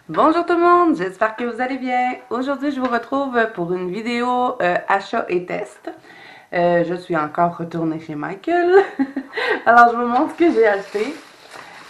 Bonjour tout le monde, j'espère que vous allez bien. Aujourd'hui, je vous retrouve pour une vidéo achat et test. Je suis encore retournée chez Michael. Alors, je vous montre ce que j'ai acheté.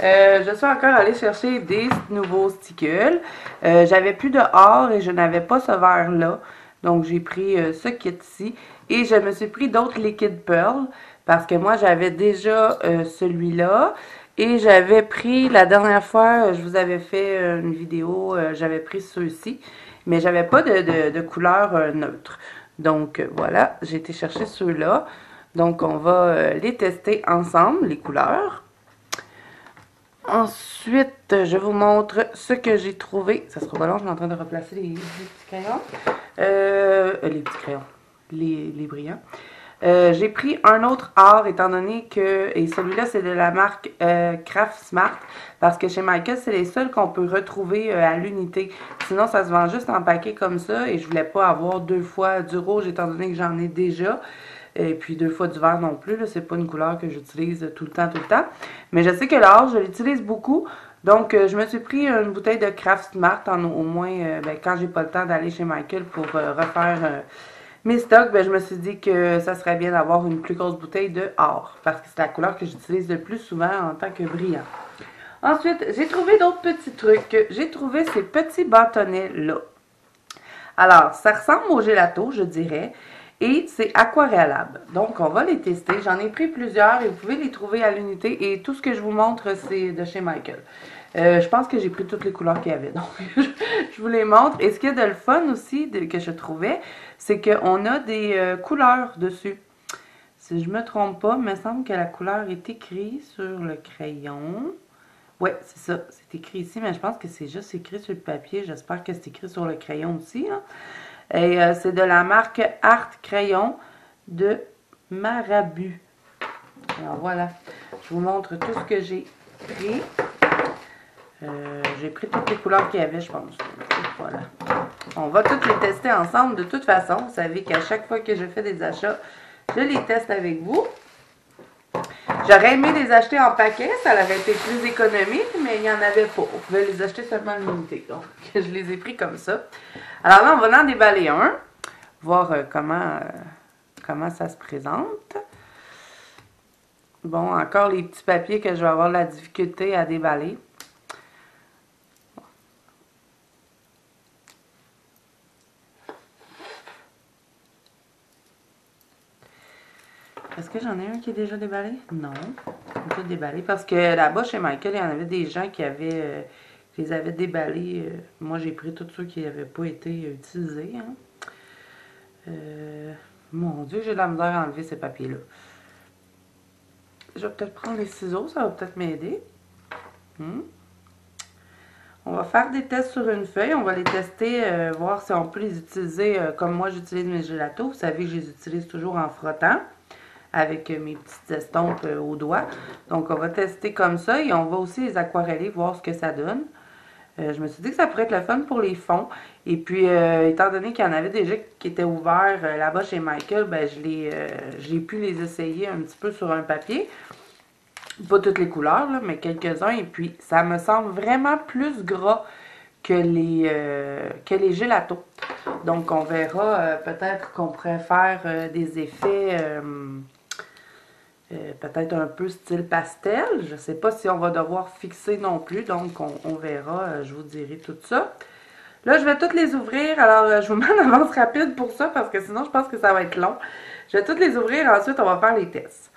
Je suis encore allée chercher des nouveaux stickers. J'avais plus de or et je n'avais pas ce verre-là. Donc, j'ai pris ce kit-ci. Et je me suis pris d'autres Liquid Pearl parce que moi, j'avais déjà celui-là. Et j'avais pris, la dernière fois, je vous avais fait une vidéo, j'avais pris ceux-ci. Mais j'avais pas de couleur neutre. Donc, voilà, j'ai été chercher ceux-là. Donc, on va les tester ensemble, les couleurs. Ensuite, je vous montre ce que j'ai trouvé. Ça sera pas long, je suis en train de replacer les petits crayons. Les petits crayons. Les brillants. J'ai pris un autre or étant donné que, et celui-là c'est de la marque Craft Smart, parce que chez Michael c'est les seuls qu'on peut retrouver à l'unité. Sinon ça se vend juste en paquet comme ça et je voulais pas avoir deux fois du rouge étant donné que j'en ai déjà. Et puis deux fois du vert non plus, là, c'est pas une couleur que j'utilise tout le temps. Mais je sais que l'or, je l'utilise beaucoup. Donc, je me suis pris une bouteille de Craft Smart, au moins, quand j'ai pas le temps d'aller chez Michael pour refaire mes stocks, je me suis dit que ça serait bien d'avoir une plus grosse bouteille de or. Parce que c'est la couleur que j'utilise le plus souvent en tant que brillant. Ensuite, j'ai trouvé d'autres petits trucs. J'ai trouvé ces petits bâtonnets-là. Alors, ça ressemble au gelato, je dirais. Et c'est aquarellable. Donc, on va les tester. J'en ai pris plusieurs et vous pouvez les trouver à l'unité. Et tout ce que je vous montre, c'est de chez Michael. Je pense que j'ai pris toutes les couleurs qu'il y avait. Donc, je vous les montre. Et ce qu'il y a de le fun aussi que je trouvais, c'est qu'on a des couleurs dessus. Si je ne me trompe pas, il me semble que la couleur est écrite sur le crayon. Oui, c'est ça. C'est écrit ici, mais je pense que c'est juste écrit sur le papier. J'espère que c'est écrit sur le crayon aussi, là. Et c'est de la marque Art Crayon de Marabu. Alors voilà, je vous montre tout ce que j'ai pris. J'ai pris toutes les couleurs qu'il y avait, je pense. Voilà. On va toutes les tester ensemble de toute façon. Vous savez qu'à chaque fois que je fais des achats, je les teste avec vous. J'aurais aimé les acheter en paquet, ça aurait été plus économique, mais il n'y en avait pas. On pouvait les acheter seulement en unité. Donc, je les ai pris comme ça. Alors là, on va en déballer un, voir comment ça se présente. Bon, encore les petits papiers que je vais avoir de la difficulté à déballer. Est-ce que j'en ai un qui est déjà déballé? Non, tout déballé. Parce que là-bas, chez Michael, il y en avait des gens qui les avaient déballés. Moi, j'ai pris tous ceux qui n'avaient pas été utilisés. Hein. Mon Dieu, j'ai de la misère à enlever ces papiers-là. Je vais peut-être prendre les ciseaux, ça va peut-être m'aider. On va faire des tests sur une feuille. On va les tester, voir si on peut les utiliser comme moi j'utilise mes gelatos. Vous savez que je les utilise toujours en frottant avec mes petites estompes au doigt. Donc, on va tester comme ça et on va aussi les aquareller, voir ce que ça donne. Je me suis dit que ça pourrait être le fun pour les fonds. Et puis, étant donné qu'il y en avait déjà qui étaient ouverts là-bas chez Michael, j'ai pu les essayer un petit peu sur un papier. Pas toutes les couleurs, là, mais quelques-uns. Et puis, ça me semble vraiment plus gras que les gelatos. Donc, on verra peut-être qu'on pourrait faire des effets peut-être un peu style pastel. Je ne sais pas si on va devoir fixer non plus. Donc, on verra. Je vous dirai tout ça. Là, je vais toutes les ouvrir. Alors, je vous mets en avance rapide pour ça parce que sinon, je pense que ça va être long. Je vais toutes les ouvrir. Ensuite, on va faire les tests.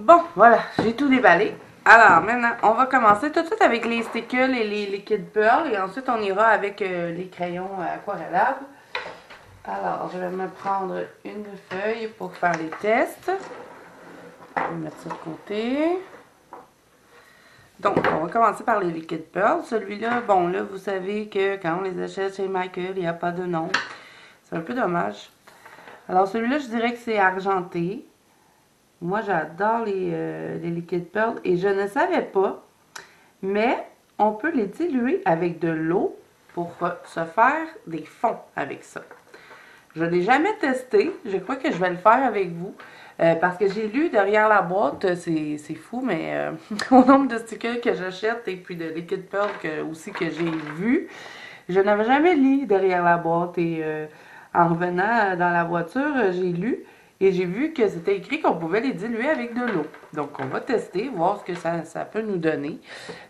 Bon, voilà, j'ai tout déballé. Alors, maintenant, on va commencer tout de suite avec les stickles et les liquides pearl. Et ensuite, on ira avec les crayons aquarellables. Alors, je vais me prendre une feuille pour faire les tests. Je vais mettre ça de côté. Donc, on va commencer par les liquides pearl. Celui-là, bon, là, vous savez que quand on les achète chez Michael, il n'y a pas de nom. C'est un peu dommage. Alors, celui-là, je dirais que c'est argenté. Moi, j'adore les liquides pearl et je ne savais pas, mais on peut les diluer avec de l'eau pour se faire des fonds avec ça. Je ne l'ai jamais testé, je crois que je vais le faire avec vous. Parce que j'ai lu derrière la boîte, c'est fou, mais au nombre de stickers que j'achète et puis de liquid pearl aussi que j'ai vu, je n'avais jamais lu derrière la boîte. Et en revenant dans la voiture, j'ai lu et j'ai vu que c'était écrit qu'on pouvait les diluer avec de l'eau. Donc on va tester, voir ce que ça peut nous donner.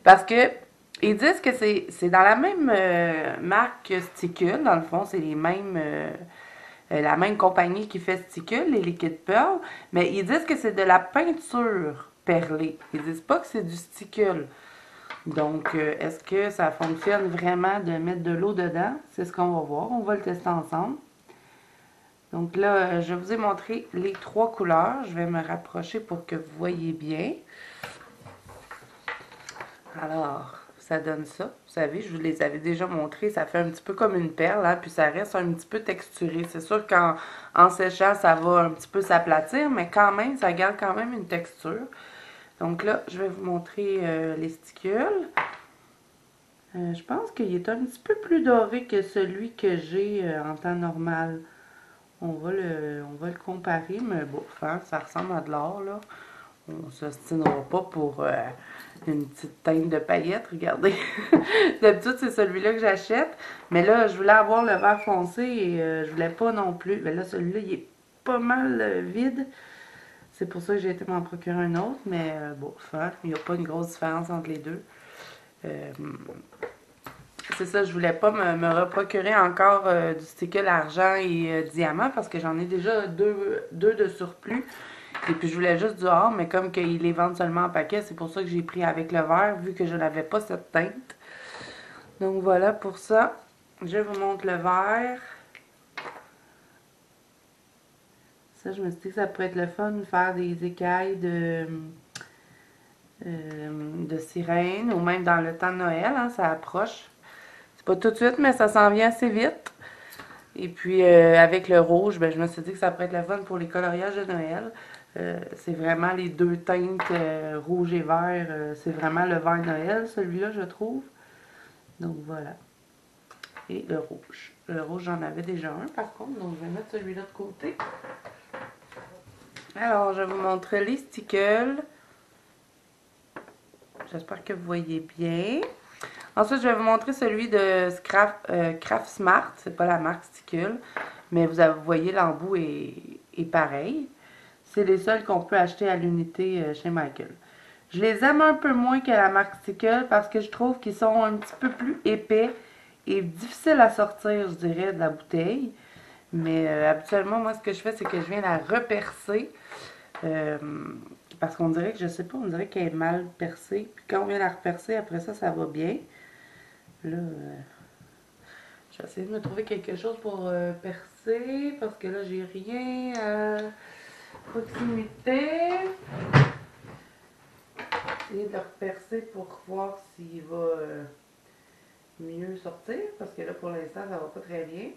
Parce que ils disent que c'est dans la même marque que Stickle, dans le fond, c'est les mêmes... la même compagnie qui fait Stickle, les liquides pearl, mais ils disent que c'est de la peinture perlée. Ils disent pas que c'est du Stickle. Donc, est-ce que ça fonctionne vraiment de mettre de l'eau dedans? C'est ce qu'on va voir. On va le tester ensemble. Donc là, je vous ai montré les trois couleurs. Je vais me rapprocher pour que vous voyez bien. Alors, ça donne ça. Vous savez, je vous les avais déjà montrés. Ça fait un petit peu comme une perle, hein, puis ça reste un petit peu texturé. C'est sûr qu'en séchant, ça va un petit peu s'aplatir, mais quand même, ça garde quand même une texture. Donc là, je vais vous montrer les sticules. Je pense qu'il est un petit peu plus doré que celui que j'ai en temps normal. On va le comparer, mais bon, ça ressemble à de l'or, là. On ne s'ostinera pas pour une petite teinte de paillettes, regardez. D'habitude, c'est celui-là que j'achète. Mais là, je voulais avoir le vert foncé et je voulais pas non plus. Mais là, celui-là, il est pas mal vide. C'est pour ça que j'ai été m'en procurer un autre. Mais bon, il n'y a pas une grosse différence entre les deux. C'est ça, je voulais pas me reprocurer encore du stickle argent et diamant parce que j'en ai déjà deux de surplus. Et puis je voulais juste du or, mais comme qu'ils les vendent seulement en paquet, c'est pour ça que j'ai pris avec le vert, vu que je n'avais pas cette teinte. Donc voilà pour ça. Je vous montre le vert. Ça, je me suis dit que ça pourrait être le fun de faire des écailles de sirène, ou même dans le temps de Noël, hein, ça approche. C'est pas tout de suite, mais ça s'en vient assez vite. Et puis avec le rouge, ben, je me suis dit que ça pourrait être le fun pour les coloriages de Noël. C'est vraiment les deux teintes rouge et vert. C'est vraiment le vert Noël, celui-là, je trouve. Donc voilà. Et le rouge. Le rouge, j'en avais déjà un par contre, donc je vais mettre celui-là de côté. Alors, je vais vous montrer les stickles. J'espère que vous voyez bien. Ensuite, je vais vous montrer celui de Craft Smart. C'est pas la marque Stickle, mais vous voyez, l'embout est pareil. C'est les seuls qu'on peut acheter à l'unité chez Michael. Je les aime un peu moins que la marque Stickle parce que je trouve qu'ils sont un petit peu plus épais et difficiles à sortir, je dirais, de la bouteille. Mais habituellement, moi, ce que je fais, c'est que je viens la repercer. Parce qu'on dirait que, je sais pas, on dirait qu'elle est mal percée. Puis quand on vient la repercer, après ça, ça va bien. Là, je vais essayer de me trouver quelque chose pour percer. Parce que là, j'ai rien à proximité. Essayer de le repercer pour voir s'il va mieux sortir. Parce que là, pour l'instant, ça va pas très bien.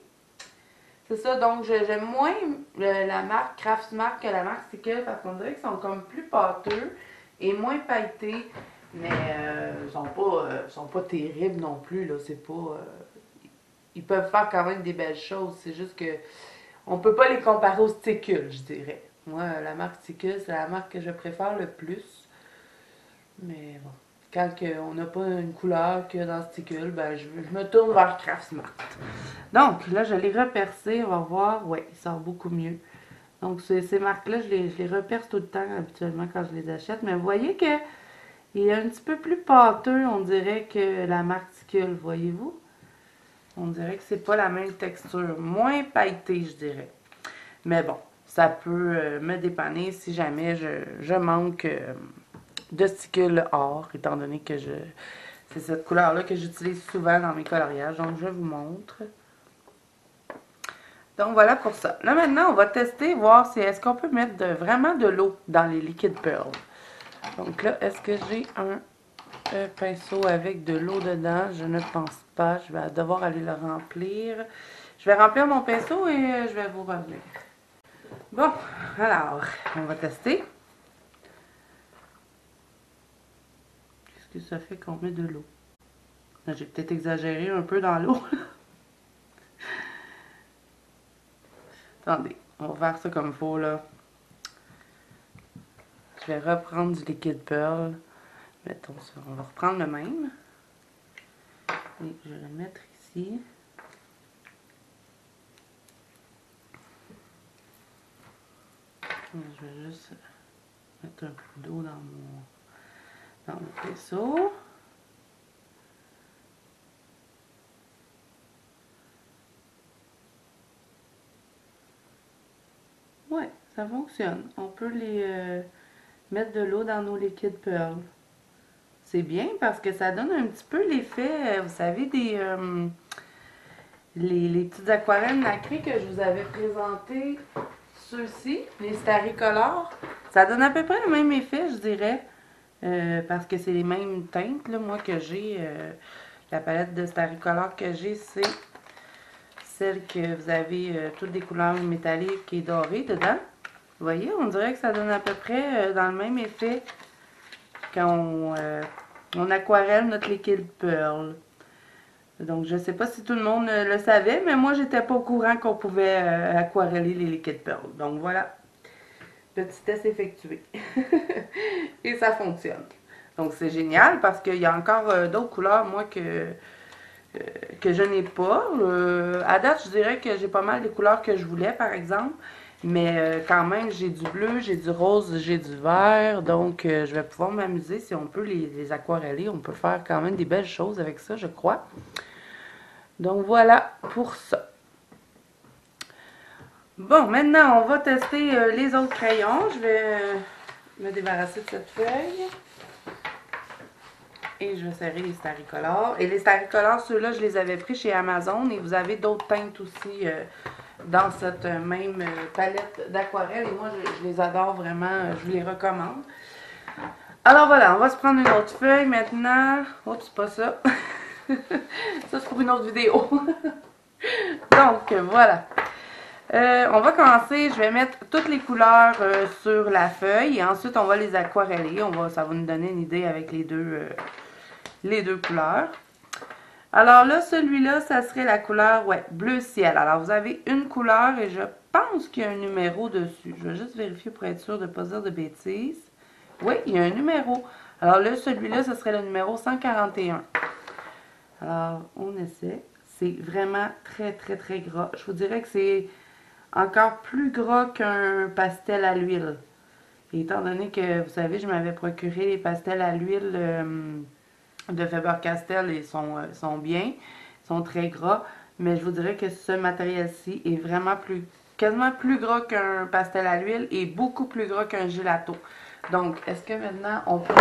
C'est ça, donc j'aime moins la marque Craft Smart que la marque Stickle parce qu'on dirait qu'ils sont comme plus pâteux et moins pailletés. Mais ils sont pas terribles non plus, là. C'est pas... ils peuvent faire quand même des belles choses. C'est juste que on peut pas les comparer au Stickle, je dirais. Moi, la marque Stickle, c'est la marque que je préfère le plus. Mais bon, quand on n'a pas une couleur que dans Stickle, ben je me tourne vers Craft Smart. Donc, là, je l'ai repercé. On va voir. Oui, il sort beaucoup mieux. Donc, ces marques-là, je les reperce tout le temps, habituellement, quand je les achète. Mais vous voyez que il est un petit peu plus pâteux, on dirait, que la marque Stickle. Voyez-vous? On dirait que c'est pas la même texture. Moins pailleté, je dirais. Mais bon, ça peut me dépanner si jamais je manque de sticule or, étant donné que c'est cette couleur-là que j'utilise souvent dans mes coloriages. Donc, je vous montre. Donc, voilà pour ça. Là, maintenant, on va tester, voir si est-ce qu'on peut mettre vraiment de l'eau dans les liquides pearl. Donc là, est-ce que j'ai un pinceau avec de l'eau dedans? Je ne pense pas. Je vais devoir aller le remplir. Je vais remplir mon pinceau et je vais vous revenir. Bon, alors, on va tester. Qu'est-ce que ça fait qu'on met de l'eau? J'ai peut-être exagéré un peu dans l'eau. Attendez, on va faire ça comme il faut, là. Je vais reprendre du liquide pearl. Mettons ça. On va reprendre le même. Et je vais le mettre ici. Je vais juste mettre un peu d'eau dans mon pinceau. Ouais, ça fonctionne. On peut mettre de l'eau dans nos liquides pearl. C'est bien parce que ça donne un petit peu l'effet, vous savez, les petites aquarelles nacrées que je vous avais présentées. Ceux-ci, les Staricolor, ça donne à peu près le même effet, je dirais, parce que c'est les mêmes teintes, là, moi, que j'ai. La palette de Staricolor que j'ai, c'est celle que vous avez toutes des couleurs métalliques et dorées dedans. Vous voyez, on dirait que ça donne à peu près dans le même effet quand on aquarelle notre liquide pearl. Donc, je ne sais pas si tout le monde le savait, mais moi, j'étais pas au courant qu'on pouvait aquareller les liquides pearl. Donc, voilà. Petit test effectué. Et ça fonctionne. Donc, c'est génial parce qu'il y a encore d'autres couleurs, moi, que je n'ai pas. À date, je dirais que j'ai pas mal des couleurs que je voulais, par exemple. Mais quand même, j'ai du bleu, j'ai du rose, j'ai du vert. Donc, je vais pouvoir m'amuser. Si on peut les aquareller, on peut faire quand même des belles choses avec ça, je crois. Donc, voilà pour ça. Bon, maintenant, on va tester les autres crayons. Je vais me débarrasser de cette feuille. Et je vais serrer les Staricolor. Et les Staricolor, ceux-là, je les avais pris chez Amazon. Et vous avez d'autres teintes aussi dans cette même palette d'aquarelle. Et moi, je les adore vraiment. Je vous les recommande. Alors voilà, on va se prendre une autre feuille maintenant. Oups, pas ça. Ça, c'est pour une autre vidéo. Donc, voilà. On va commencer, je vais mettre toutes les couleurs sur la feuille et ensuite on va les aquareller. Ça va nous donner une idée avec les deux couleurs. Alors là, celui-là, ça serait la couleur bleu ciel. Alors vous avez une couleur et je pense qu'il y a un numéro dessus. Je vais juste vérifier pour être sûr de ne pas dire de bêtises. Oui, il y a un numéro. Alors là, celui-là, ce serait le numéro 141. Alors, on essaie. C'est vraiment très, très, très gras. Je vous dirais que c'est encore plus gras qu'un pastel à l'huile. Étant donné que, vous savez, je m'avais procuré les pastels à l'huile de Faber-Castell et sont bien, ils sont très gras, mais je vous dirais que ce matériel-ci est vraiment quasiment plus gras qu'un pastel à l'huile et beaucoup plus gras qu'un gelato. Donc, est-ce que maintenant on peut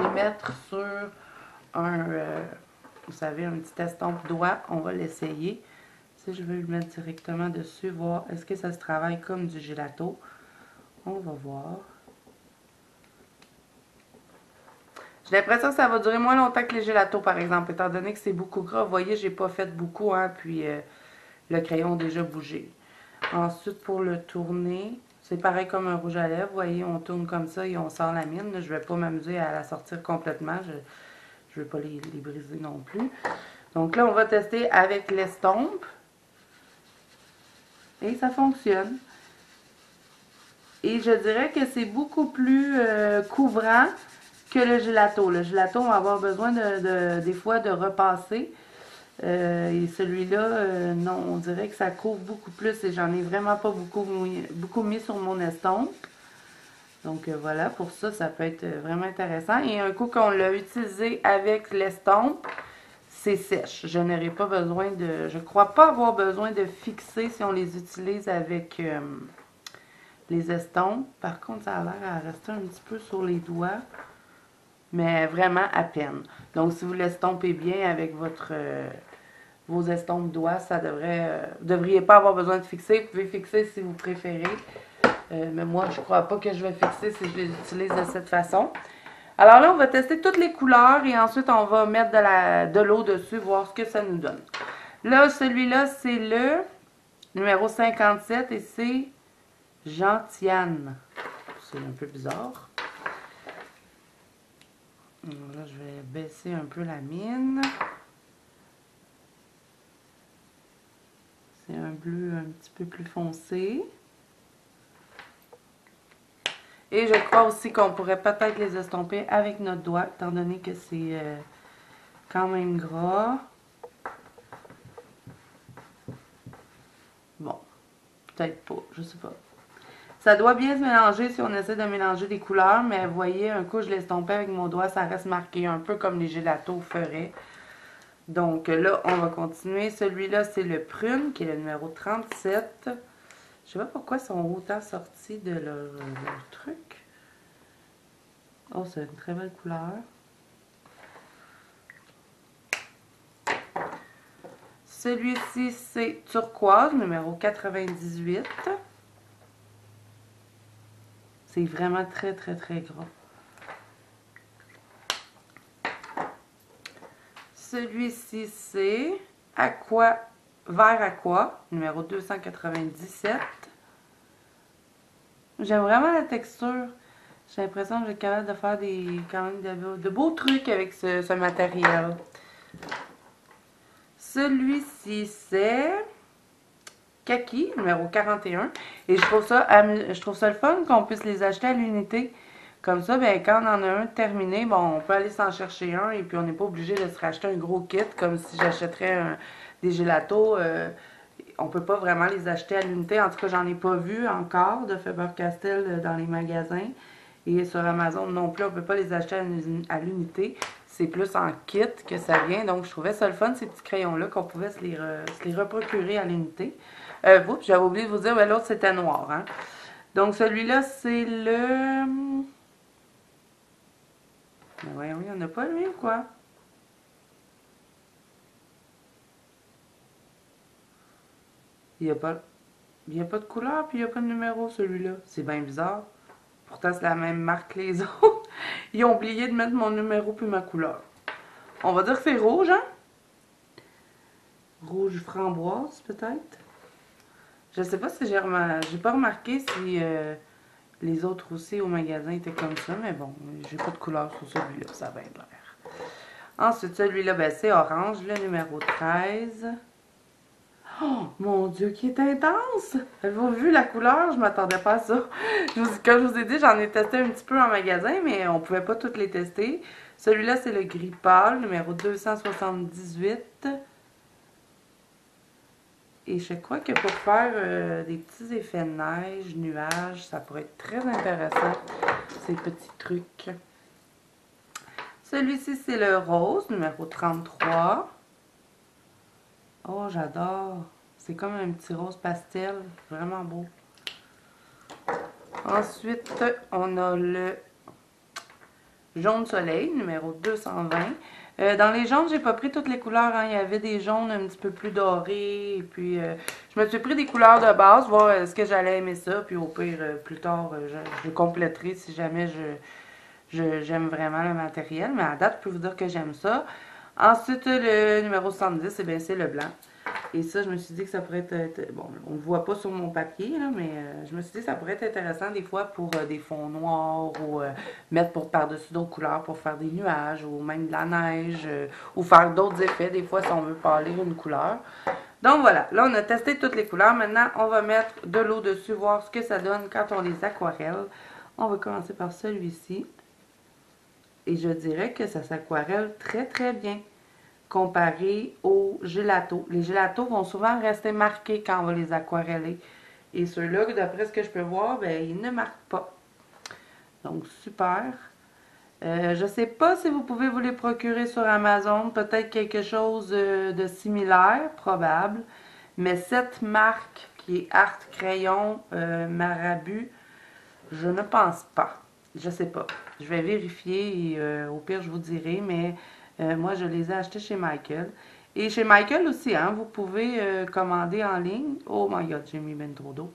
les mettre sur vous savez, un petit estompe doigt? On va l'essayer. Si je veux le mettre directement dessus, voir est-ce que ça se travaille comme du gelato. On va voir. J'ai l'impression que ça va durer moins longtemps que les gelatos, par exemple, étant donné que c'est beaucoup gras. Vous voyez, j'ai pas fait beaucoup, hein, puis le crayon a déjà bougé. Ensuite, pour le tourner, c'est pareil comme un rouge à lèvres. Vous voyez, on tourne comme ça et on sort la mine. Là, je vais pas m'amuser à la sortir complètement. Je veux pas les briser non plus. Donc là, on va tester avec l'estompe. Et ça fonctionne. Et je dirais que c'est beaucoup plus couvrant que le gelato. Le gelato, on va avoir besoin des fois de repasser. Et celui-là, non, on dirait que ça couvre beaucoup plus et j'en ai vraiment pas beaucoup mis sur mon estompe. Donc voilà, pour ça, ça peut être vraiment intéressant. Et un coup qu'on l'a utilisé avec l'estompe, c'est sèche. Je n'aurai pas besoin je crois pas avoir besoin de fixer si on les utilise avec les estompes. Par contre, ça a l'air à rester un petit peu sur les doigts, mais vraiment à peine. Donc, si vous l'estompez bien avec vos estompes doigts, ça devrait... vous ne devriez pas avoir besoin de fixer. Vous pouvez fixer si vous préférez. Mais moi, je ne crois pas que je vais fixer si je les utilise de cette façon. Alors là, on va tester toutes les couleurs et ensuite, on va mettre de l'eau dessus, voir ce que ça nous donne. Là, celui-là, c'est le numéro 57 et c'est Gentiane. C'est un peu bizarre. Là, je vais baisser un peu la mine. C'est un bleu un petit peu plus foncé. Et je crois aussi qu'on pourrait peut-être les estomper avec notre doigt, étant donné que c'est quand même gras. Bon, peut-être pas, je sais pas. Ça doit bien se mélanger si on essaie de mélanger des couleurs, mais vous voyez, un coup je l'estompais avec mon doigt, ça reste marqué un peu comme les gélatos feraient. Donc là, on va continuer. Celui-là, c'est le prune, qui est le numéro 37. Je sais pas pourquoi ils sont autant sortis de leur truc. Oh, c'est une très belle couleur. Celui-ci, c'est turquoise, numéro 98. C'est vraiment très, très, très gras. Celui-ci, c'est vert aqua, numéro 297. J'aime vraiment la texture. J'ai l'impression que j'ai capable de faire quand même de beaux trucs avec ce matériel. Celui-ci, c'est Kaki, numéro 41. Et je trouve ça le fun qu'on puisse les acheter à l'unité. Comme ça, ben, quand on en a un terminé, bon, on peut aller s'en chercher un et puis on n'est pas obligé de se racheter un gros kit comme si j'achèterais des gélatos. On peut pas vraiment les acheter à l'unité. En tout cas, j'en ai pas vu encore de Faber-Castell dans les magasins. Et sur Amazon non plus, on peut pas les acheter à l'unité. C'est plus en kit que ça vient. Donc, je trouvais ça le fun, ces petits crayons-là, qu'on pouvait se les reprocurer à l'unité. Oups, j'avais oublié de vous dire, mais l'autre, c'était noir. Hein? Donc, celui-là, c'est le... Mais voyons, il n'y en a pas, lui, ou quoi? Il n'y a pas de couleur, puis il n'y a pas de numéro, celui-là. C'est bien bizarre. Pourtant, c'est la même marque que les autres. Ils ont oublié de mettre mon numéro puis ma couleur. On va dire que c'est rouge, hein? Rouge framboise, peut-être? Je sais pas si j'ai pas remarqué si les autres aussi au magasin étaient comme ça, mais bon, j'ai pas de couleur sur celui-là, ça va être l'air. Ensuite, celui-là, ben, c'est orange, le numéro 13. Oh, mon Dieu, qui est intense! Avez-vous vu la couleur? Je m'attendais pas à ça. Comme je vous ai dit, j'en ai testé un petit peu en magasin, mais on pouvait pas toutes les tester. Celui-là, c'est le gris pâle, numéro 278. Et je crois que pour faire des petits effets de neige, nuages, ça pourrait être très intéressant, ces petits trucs. Celui-ci, c'est le rose, numéro 33. Oh, j'adore. C'est comme un petit rose pastel. Vraiment beau. Ensuite, on a le jaune soleil, numéro 220. Dans les jaunes, j'ai pas pris toutes les couleurs. Hein. Il y avait des jaunes un petit peu plus dorés. Et puis, je me suis pris des couleurs de base, voir est-ce que j'allais aimer ça. Puis au pire, plus tard, je compléterai si jamais j'aime vraiment le matériel. Mais à date, je peux vous dire que j'aime ça. Ensuite, le numéro 70, eh bien, c'est le blanc. Et ça, je me suis dit que ça pourrait être... Bon, on ne le voit pas sur mon papier, là, mais je me suis dit que ça pourrait être intéressant des fois pour des fonds noirs ou mettre par-dessus d'autres couleurs pour faire des nuages ou même de la neige ou faire d'autres effets des fois si on veut pâlir une couleur. Donc voilà, là on a testé toutes les couleurs. Maintenant, on va mettre de l'eau dessus, voir ce que ça donne quand on les aquarelle. On va commencer par celui-ci. Et je dirais que ça s'aquarelle très très bien comparé aux gélatos. Les gélatos vont souvent rester marqués quand on va les aquareller. Et ceux-là, d'après ce que je peux voir, ben, ils ne marquent pas. Donc, super. Je ne sais pas si vous pouvez vous les procurer sur Amazon. Peut-être quelque chose de similaire, probable. Mais cette marque qui est Art Crayon Marabu. Je ne pense pas. Je sais pas. Je vais vérifier et au pire, je vous dirai. Mais moi, je les ai achetés chez Michael. Et chez Michael aussi, hein, vous pouvez commander en ligne. Oh my god, j'ai mis ben trop d'eau.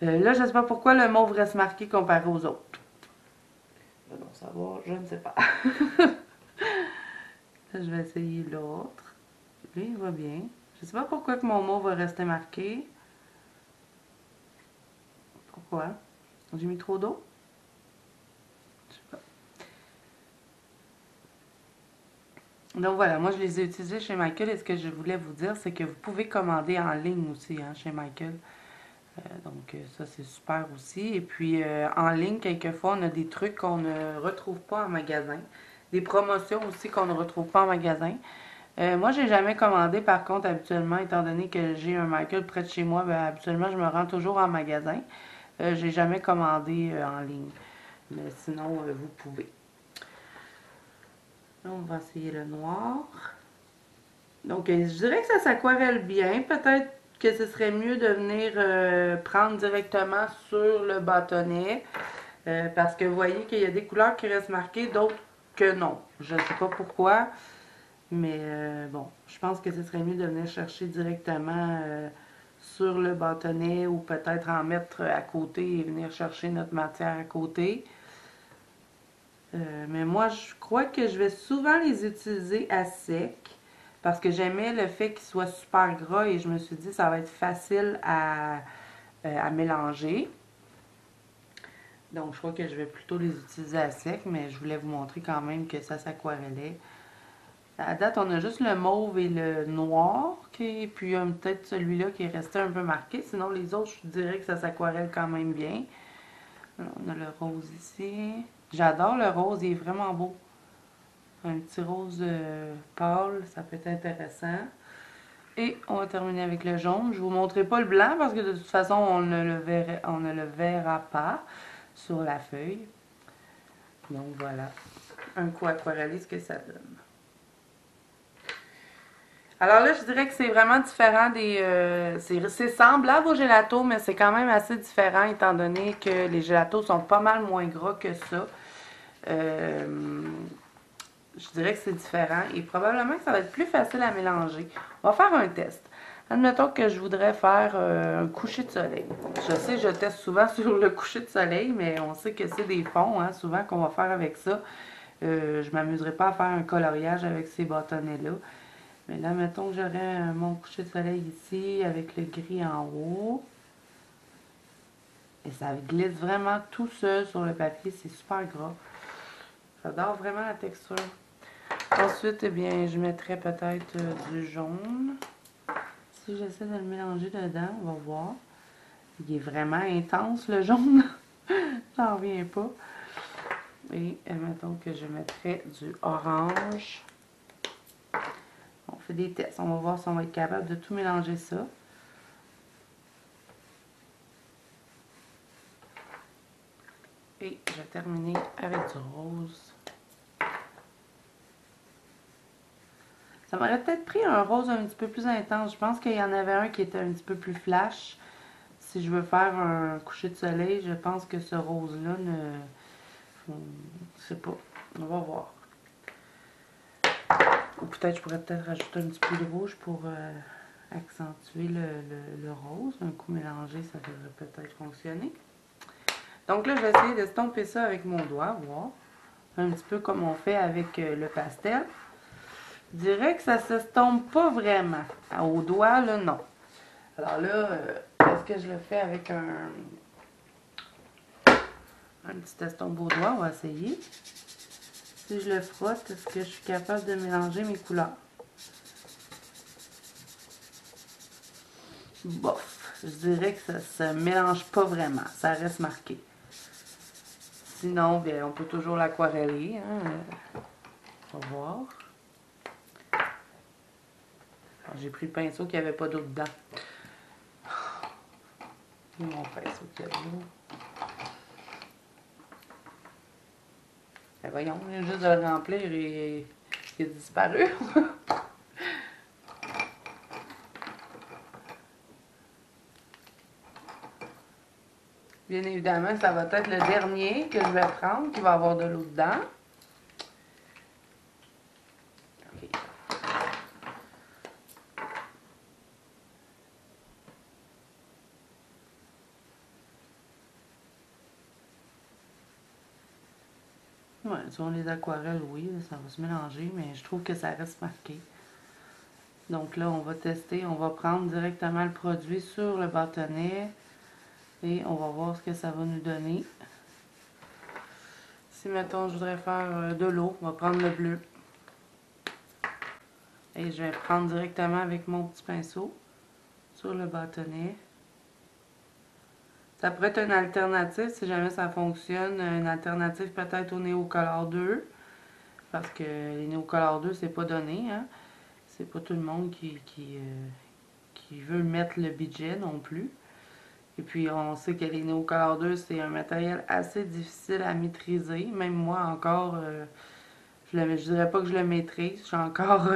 Là, je ne sais pas pourquoi le mauve reste marqué comparé aux autres. Allons savoir, je ne sais pas. Là, je vais essayer l'autre. Lui, il va bien. Je ne sais pas pourquoi que mon mauve va rester marqué. Pourquoi? J'ai mis trop d'eau? Je sais pas. Donc voilà, moi je les ai utilisés chez Michael et ce que je voulais vous dire, c'est que vous pouvez commander en ligne aussi hein, chez Michael. Donc ça c'est super aussi. Et puis en ligne, quelquefois, on a des trucs qu'on ne retrouve pas en magasin. Des promotions aussi qu'on ne retrouve pas en magasin. Moi, j'ai jamais commandé, par contre, habituellement, étant donné que j'ai un Michael près de chez moi, ben, habituellement, je me rends toujours en magasin. J'ai jamais commandé en ligne. Mais sinon, vous pouvez. Là, on va essayer le noir. Donc, je dirais que ça s'aquarelle bien. Peut-être que ce serait mieux de venir prendre directement sur le bâtonnet. Parce que vous voyez qu'il y a des couleurs qui restent marquées, d'autres que non. Je ne sais pas pourquoi. Mais bon, je pense que ce serait mieux de venir chercher directement sur le bâtonnet ou peut-être en mettre à côté et venir chercher notre matière à côté. Mais moi, je crois que je vais souvent les utiliser à sec parce que j'aimais le fait qu'ils soient super gras et je me suis dit ça va être facile à mélanger. Donc, je crois que je vais plutôt les utiliser à sec, mais je voulais vous montrer quand même que ça s'aquarellait. À date, on a juste le mauve et le noir, puis peut-être celui-là qui est resté un peu marqué. Sinon, les autres, je dirais que ça s'aquarelle quand même bien. Alors, on a le rose ici. J'adore le rose, il est vraiment beau. Un petit rose pâle, ça peut être intéressant. Et on va terminer avec le jaune. Je ne vous montrerai pas le blanc parce que de toute façon, on ne le verra pas sur la feuille. Donc voilà, un coup aquarellé, ce que ça donne. Alors là, je dirais que c'est vraiment différent des... c'est semblable au gelato, mais c'est quand même assez différent étant donné que les gelatos sont pas mal moins gras que ça. Je dirais que c'est différent et probablement que ça va être plus facile à mélanger. On va faire un test. Admettons que je voudrais faire un coucher de soleil. Je sais, je teste souvent sur le coucher de soleil, mais on sait que c'est des fonds, hein, souvent qu'on va faire avec ça. Je ne m'amuserai pas à faire un coloriage avec ces bâtonnets-là. Mais là, mettons que j'aurais mon coucher de soleil ici avec le gris en haut. Et ça glisse vraiment tout seul sur le papier, c'est super gras. J'adore vraiment la texture. Ensuite, eh bien, je mettrais peut-être du jaune. Si j'essaie de le mélanger dedans, on va voir. Il est vraiment intense, le jaune. J'en reviens pas. Et mettons que je mettrais du orange. On fait des tests. On va voir si on va être capable de tout mélanger ça. Et je vais terminer avec du rose. Ça m'aurait peut-être pris un rose un petit peu plus intense. Je pense qu'il y en avait un qui était un petit peu plus flash. Si je veux faire un coucher de soleil, je pense que ce rose-là ne... Je sais pas. On va voir. Ou peut-être je pourrais peut-être rajouter un petit peu de rouge pour accentuer le rose. Un coup mélangé, ça devrait peut-être fonctionner. Donc là, je vais essayer d'estomper ça avec mon doigt, voir. Un petit peu comme on fait avec le pastel. Je dirais que ça ne s'estompe pas vraiment. Au doigt, là, non. Alors là, est-ce que je le fais avec un petit estompe au doigt? On va essayer. Si je le frotte, est-ce que je suis capable de mélanger mes couleurs? Bof. Je dirais que ça ne se mélange pas vraiment. Ça reste marqué. Sinon, bien, on peut toujours l'aquareller. Hein. On va voir. J'ai pris le pinceau qui n'avait pas d'eau dedans. Et mon pinceau qui a de l'eau. Ben voyons, juste de le remplir et il a disparu. Bien évidemment, ça va être le dernier que je vais prendre, qui va avoir de l'eau dedans. Okay. Ouais, sur les aquarelles, oui, ça va se mélanger, mais je trouve que ça reste marqué. Donc là, on va tester, on va prendre directement le produit sur le bâtonnet et on va voir ce que ça va nous donner. Si, mettons, je voudrais faire de l'eau, on va prendre le bleu. Et je vais prendre directement avec mon petit pinceau sur le bâtonnet. Ça pourrait être une alternative, si jamais ça fonctionne, une alternative peut-être au Neocolor 2. Parce que les Neocolor 2, c'est pas donné, hein. C'est pas tout le monde qui veut mettre le budget non plus. Et puis, on sait que les Neocolor 2, c'est un matériel assez difficile à maîtriser. Même moi, encore, je dirais pas que je le maîtrise. Je suis encore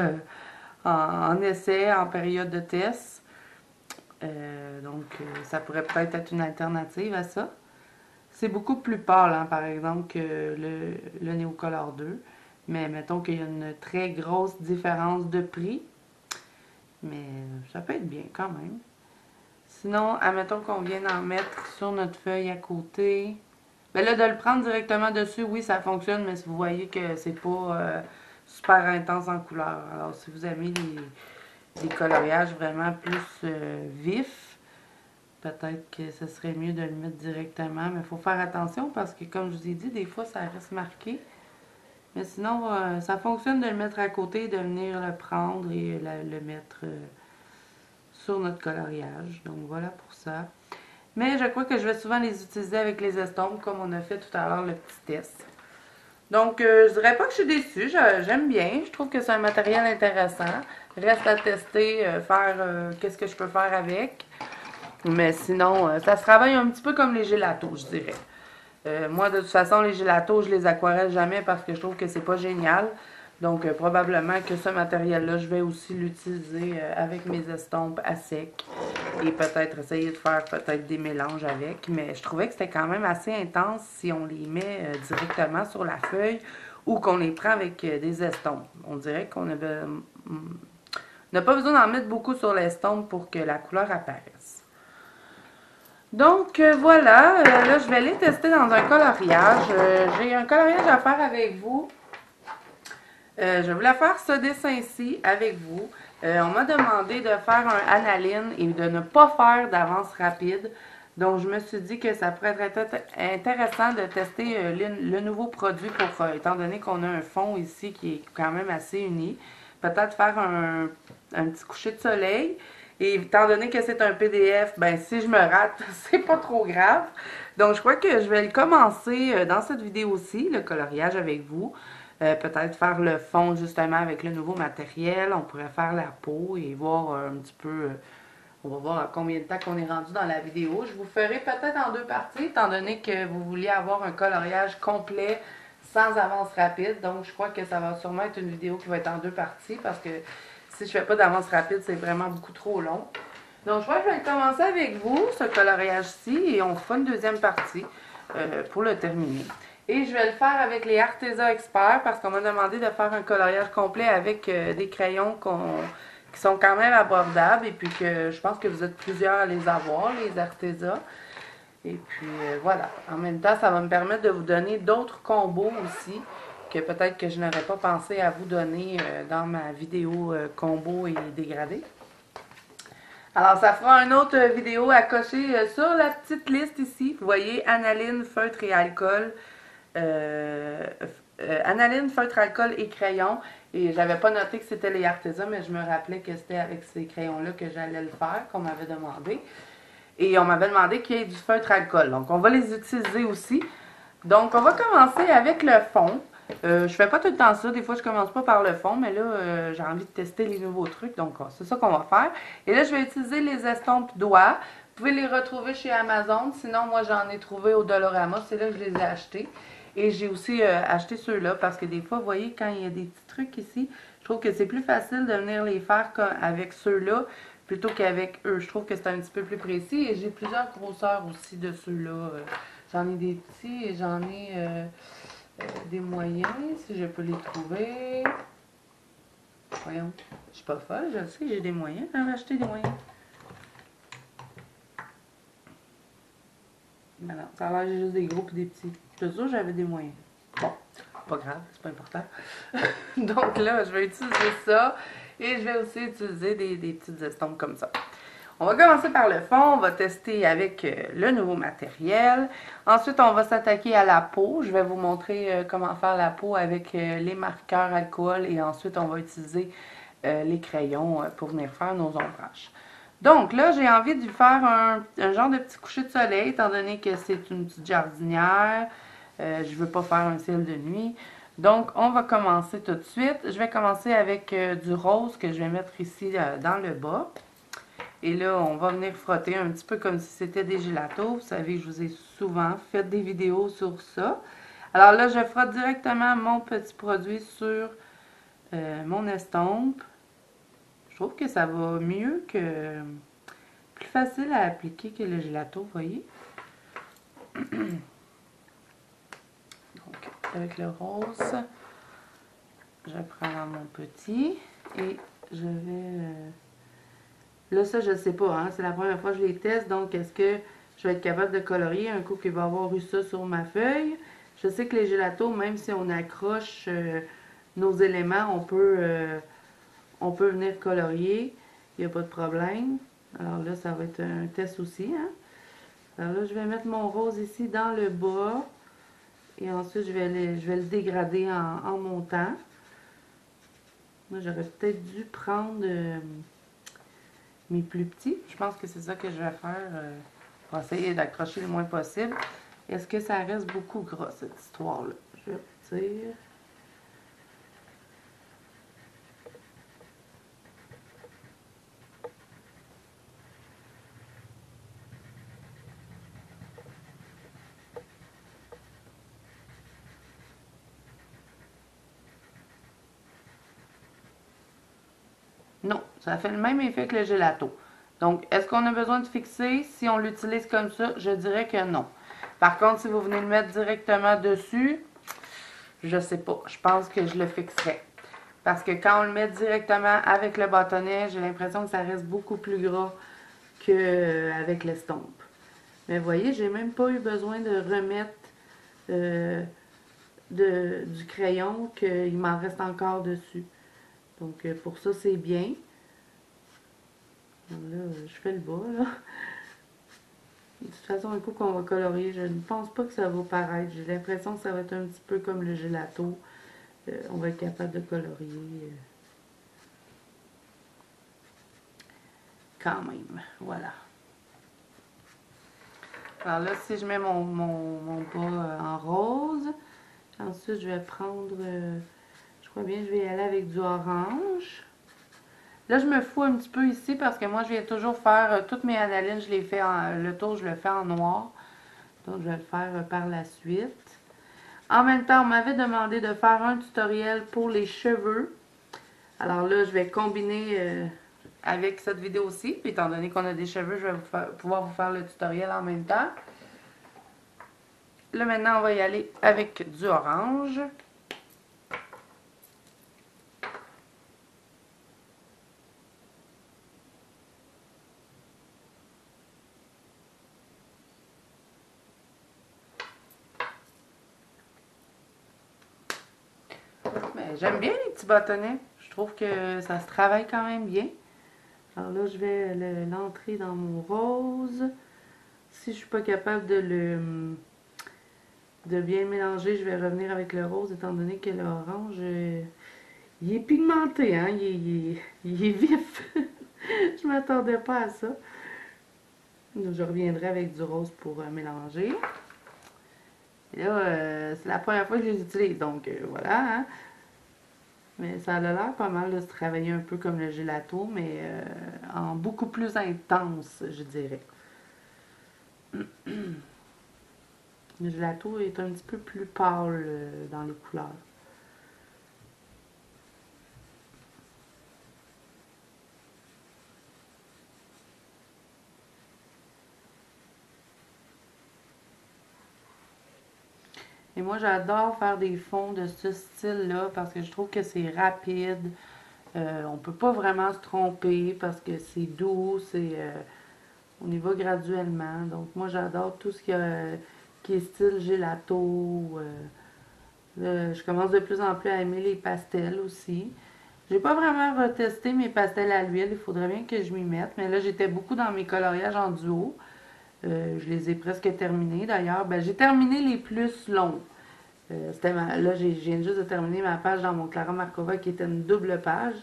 en essai, en période de test. Donc, ça pourrait peut-être être une alternative à ça. C'est beaucoup plus pâle, hein, par exemple, que le Neocolor 2. Mais mettons qu'il y a une très grosse différence de prix. Mais ça peut être bien quand même. Sinon, admettons qu'on vient d'en mettre sur notre feuille à côté. Ben là, de le prendre directement dessus, oui, ça fonctionne, mais si vous voyez que c'est pas super intense en couleur. Alors, si vous aimez les coloriages vraiment plus vifs, peut-être que ce serait mieux de le mettre directement. Mais il faut faire attention parce que, comme je vous ai dit, des fois, ça reste marqué. Mais sinon, ça fonctionne de le mettre à côté, de venir le prendre et le mettre sur notre coloriage. Donc voilà pour ça. Mais je crois que je vais souvent les utiliser avec les estompes, comme on a fait tout à l'heure le petit test. Donc, je dirais pas que je suis déçue, j'aime bien. Je trouve que c'est un matériel intéressant. Reste à tester, faire qu'est-ce que je peux faire avec. Mais sinon, ça se travaille un petit peu comme les gélatos, je dirais. Moi, de toute façon, les gélatos, je les aquarelle jamais parce que je trouve que c'est pas génial. Donc, probablement que ce matériel-là, je vais aussi l'utiliser avec mes estompes à sec. Et peut-être essayer de faire peut-être des mélanges avec. Mais je trouvais que c'était quand même assez intense si on les met directement sur la feuille ou qu'on les prend avec des estompes. On dirait qu'on n'a pas besoin d'en mettre beaucoup sur l'estompe pour que la couleur apparaisse. Donc voilà, là je vais les tester dans un coloriage. J'ai un coloriage à faire avec vous. Je voulais faire ce dessin-ci avec vous. On m'a demandé de faire un analine et de ne pas faire d'avance rapide. Donc, je me suis dit que ça pourrait être intéressant de tester le nouveau produit pour, étant donné qu'on a un fond ici qui est quand même assez uni. Peut-être faire un petit coucher de soleil. Et étant donné que c'est un PDF, ben si je me rate, c'est pas trop grave. Donc, je crois que je vais le commencer dans cette vidéo-ci, le coloriage avec vous. Peut-être faire le fond justement avec le nouveau matériel. On pourrait faire la peau et voir un petit peu... on va voir à combien de temps qu'on est rendu dans la vidéo. Je vous ferai peut-être en 2 parties, étant donné que vous vouliez avoir un coloriage complet sans avance rapide. Donc, je crois que ça va sûrement être une vidéo qui va être en 2 parties parce que si je fais pas d'avance rapide, c'est vraiment beaucoup trop long. Donc, je crois que je vais commencer avec vous, ce coloriage-ci, et on fera une deuxième partie pour le terminer. Et je vais le faire avec les Arteza Expert parce qu'on m'a demandé de faire un coloriage complet avec des crayons qui sont quand même abordables et puis que je pense que vous êtes plusieurs à les avoir, les Arteza. Et puis voilà. En même temps, ça va me permettre de vous donner d'autres combos aussi que peut-être que je n'aurais pas pensé à vous donner dans ma vidéo combo et dégradé. Alors, ça fera une autre vidéo à cocher sur la petite liste ici. Vous voyez, analine, feutre et alcool. Analine, feutre, alcool et crayon. Et j'avais pas noté que c'était les Arteza, mais je me rappelais que c'était avec ces crayons-là que j'allais le faire, qu'on m'avait demandé. Et on m'avait demandé qu'il y ait du feutre alcool. Donc, on va les utiliser aussi. Donc, on va commencer avec le fond. Je fais pas tout le temps ça. Des fois, je commence pas par le fond, mais là, j'ai envie de tester les nouveaux trucs. Donc, c'est ça qu'on va faire. Et là, je vais utiliser les estompes doigts. Vous pouvez les retrouver chez Amazon. Sinon, moi, j'en ai trouvé au Dollarama. C'est là que je les ai achetés. Et j'ai aussi acheté ceux-là parce que des fois, vous voyez, quand il y a des petits trucs ici, je trouve que c'est plus facile de venir les faire avec ceux-là plutôt qu'avec eux. Je trouve que c'est un petit peu plus précis et j'ai plusieurs grosseurs aussi de ceux-là. J'en ai des petits et j'en ai des moyens, si je peux les trouver. Voyons, je suis pas folle, je le sais, j'ai des moyens. J'en ai acheté des moyens. Mais non, ça a l'air j'ai juste des gros et des petits. Je suis sûre j'avais des moyens. Bon, pas grave, c'est pas important. Donc là, je vais utiliser ça et je vais aussi utiliser des petites estampes comme ça. On va commencer par le fond, on va tester avec le nouveau matériel. Ensuite, on va s'attaquer à la peau. Je vais vous montrer comment faire la peau avec les marqueurs alcool et ensuite on va utiliser les crayons pour venir faire nos ombrages. Donc là, j'ai envie de faire un genre de petit coucher de soleil, étant donné que c'est une petite jardinière. Je ne veux pas faire un ciel de nuit. Donc, on va commencer tout de suite. Je vais commencer avec du rose que je vais mettre ici dans le bas. Et là, on va venir frotter un petit peu comme si c'était des gelatos. Vous savez, je vous ai souvent fait des vidéos sur ça. Alors là, je frotte directement mon petit produit sur mon estompe. Je trouve que ça va mieux que... plus facile à appliquer que le gelato, vous voyez. Donc, avec le rose, je prends mon petit et je vais... Là, ça, je ne sais pas, hein, c'est la première fois que je les teste, donc est-ce que je vais être capable de colorier un coup qu'il va avoir eu ça sur ma feuille? Je sais que les gelatos, même si on accroche nos éléments, on peut venir colorier, il n'y a pas de problème. Alors là, ça va être un test aussi, hein. Alors là, je vais mettre mon rose ici dans le bas. Et ensuite, je vais le dégrader en montant. Moi, j'aurais peut-être dû prendre mes plus petits. Je pense que c'est ça que je vais faire pour essayer d'accrocher le moins possible. Est-ce que ça reste beaucoup gras, cette histoire-là? Je vais retirer. Non, ça fait le même effet que le gelato. Donc, est-ce qu'on a besoin de fixer? Si on l'utilise comme ça, je dirais que non. Par contre, si vous venez le mettre directement dessus, je sais pas. Je pense que je le fixerai. Parce que quand on le met directement avec le bâtonnet, j'ai l'impression que ça reste beaucoup plus gras qu'avec l'estompe. Mais vous voyez, j'ai même pas eu besoin de remettre du crayon qu'il m'en reste encore dessus. Donc, pour ça, c'est bien. Donc là, je fais le bas, là. De toute façon, un coup qu'on va colorier, je ne pense pas que ça va paraître. J'ai l'impression que ça va être un petit peu comme le gelato. On va être capable de colorier quand même. Voilà. Alors là, si je mets mon bas en rose, ensuite je vais prendre, je crois bien, je vais y aller avec du orange. Là, je me fous un petit peu ici parce que moi, je viens toujours faire toutes mes analyses, je les fais le tour, je le fais en noir. Donc, je vais le faire par la suite. En même temps, on m'avait demandé de faire un tutoriel pour les cheveux. Alors là, je vais combiner avec cette vidéo aussi. Puis, étant donné qu'on a des cheveux, je vais pouvoir vous faire le tutoriel en même temps. Là, maintenant, on va y aller avec du orange. J'aime bien les petits bâtonnets. Je trouve que ça se travaille quand même bien. Alors là, je vais l'entrer dans mon rose. Si je suis pas capable de bien mélanger, je vais revenir avec le rose, étant donné que l'orange, il est pigmenté, hein? Il est vif. Je m'attendais pas à ça. Donc, je reviendrai avec du rose pour mélanger. Et là, c'est la première fois que je les utilise, donc voilà, hein? Mais ça a l'air pas mal de se travailler un peu comme le gelato, mais en beaucoup plus intense, je dirais. Le gelato est un petit peu plus pâle dans les couleurs. Et moi, j'adore faire des fonds de ce style-là parce que je trouve que c'est rapide. On peut pas vraiment se tromper parce que c'est doux, on y va graduellement. Donc moi, j'adore tout ce qui est style gelato. Je commence de plus en plus à aimer les pastels aussi. J'ai pas vraiment retesté mes pastels à l'huile, il faudrait bien que je m'y mette. Mais là, j'étais beaucoup dans mes coloriages en duo. Je les ai presque terminés d'ailleurs. Ben, j'ai terminé les plus longs. Là, je viens juste de terminer ma page dans mon Clara Markova qui était une double page.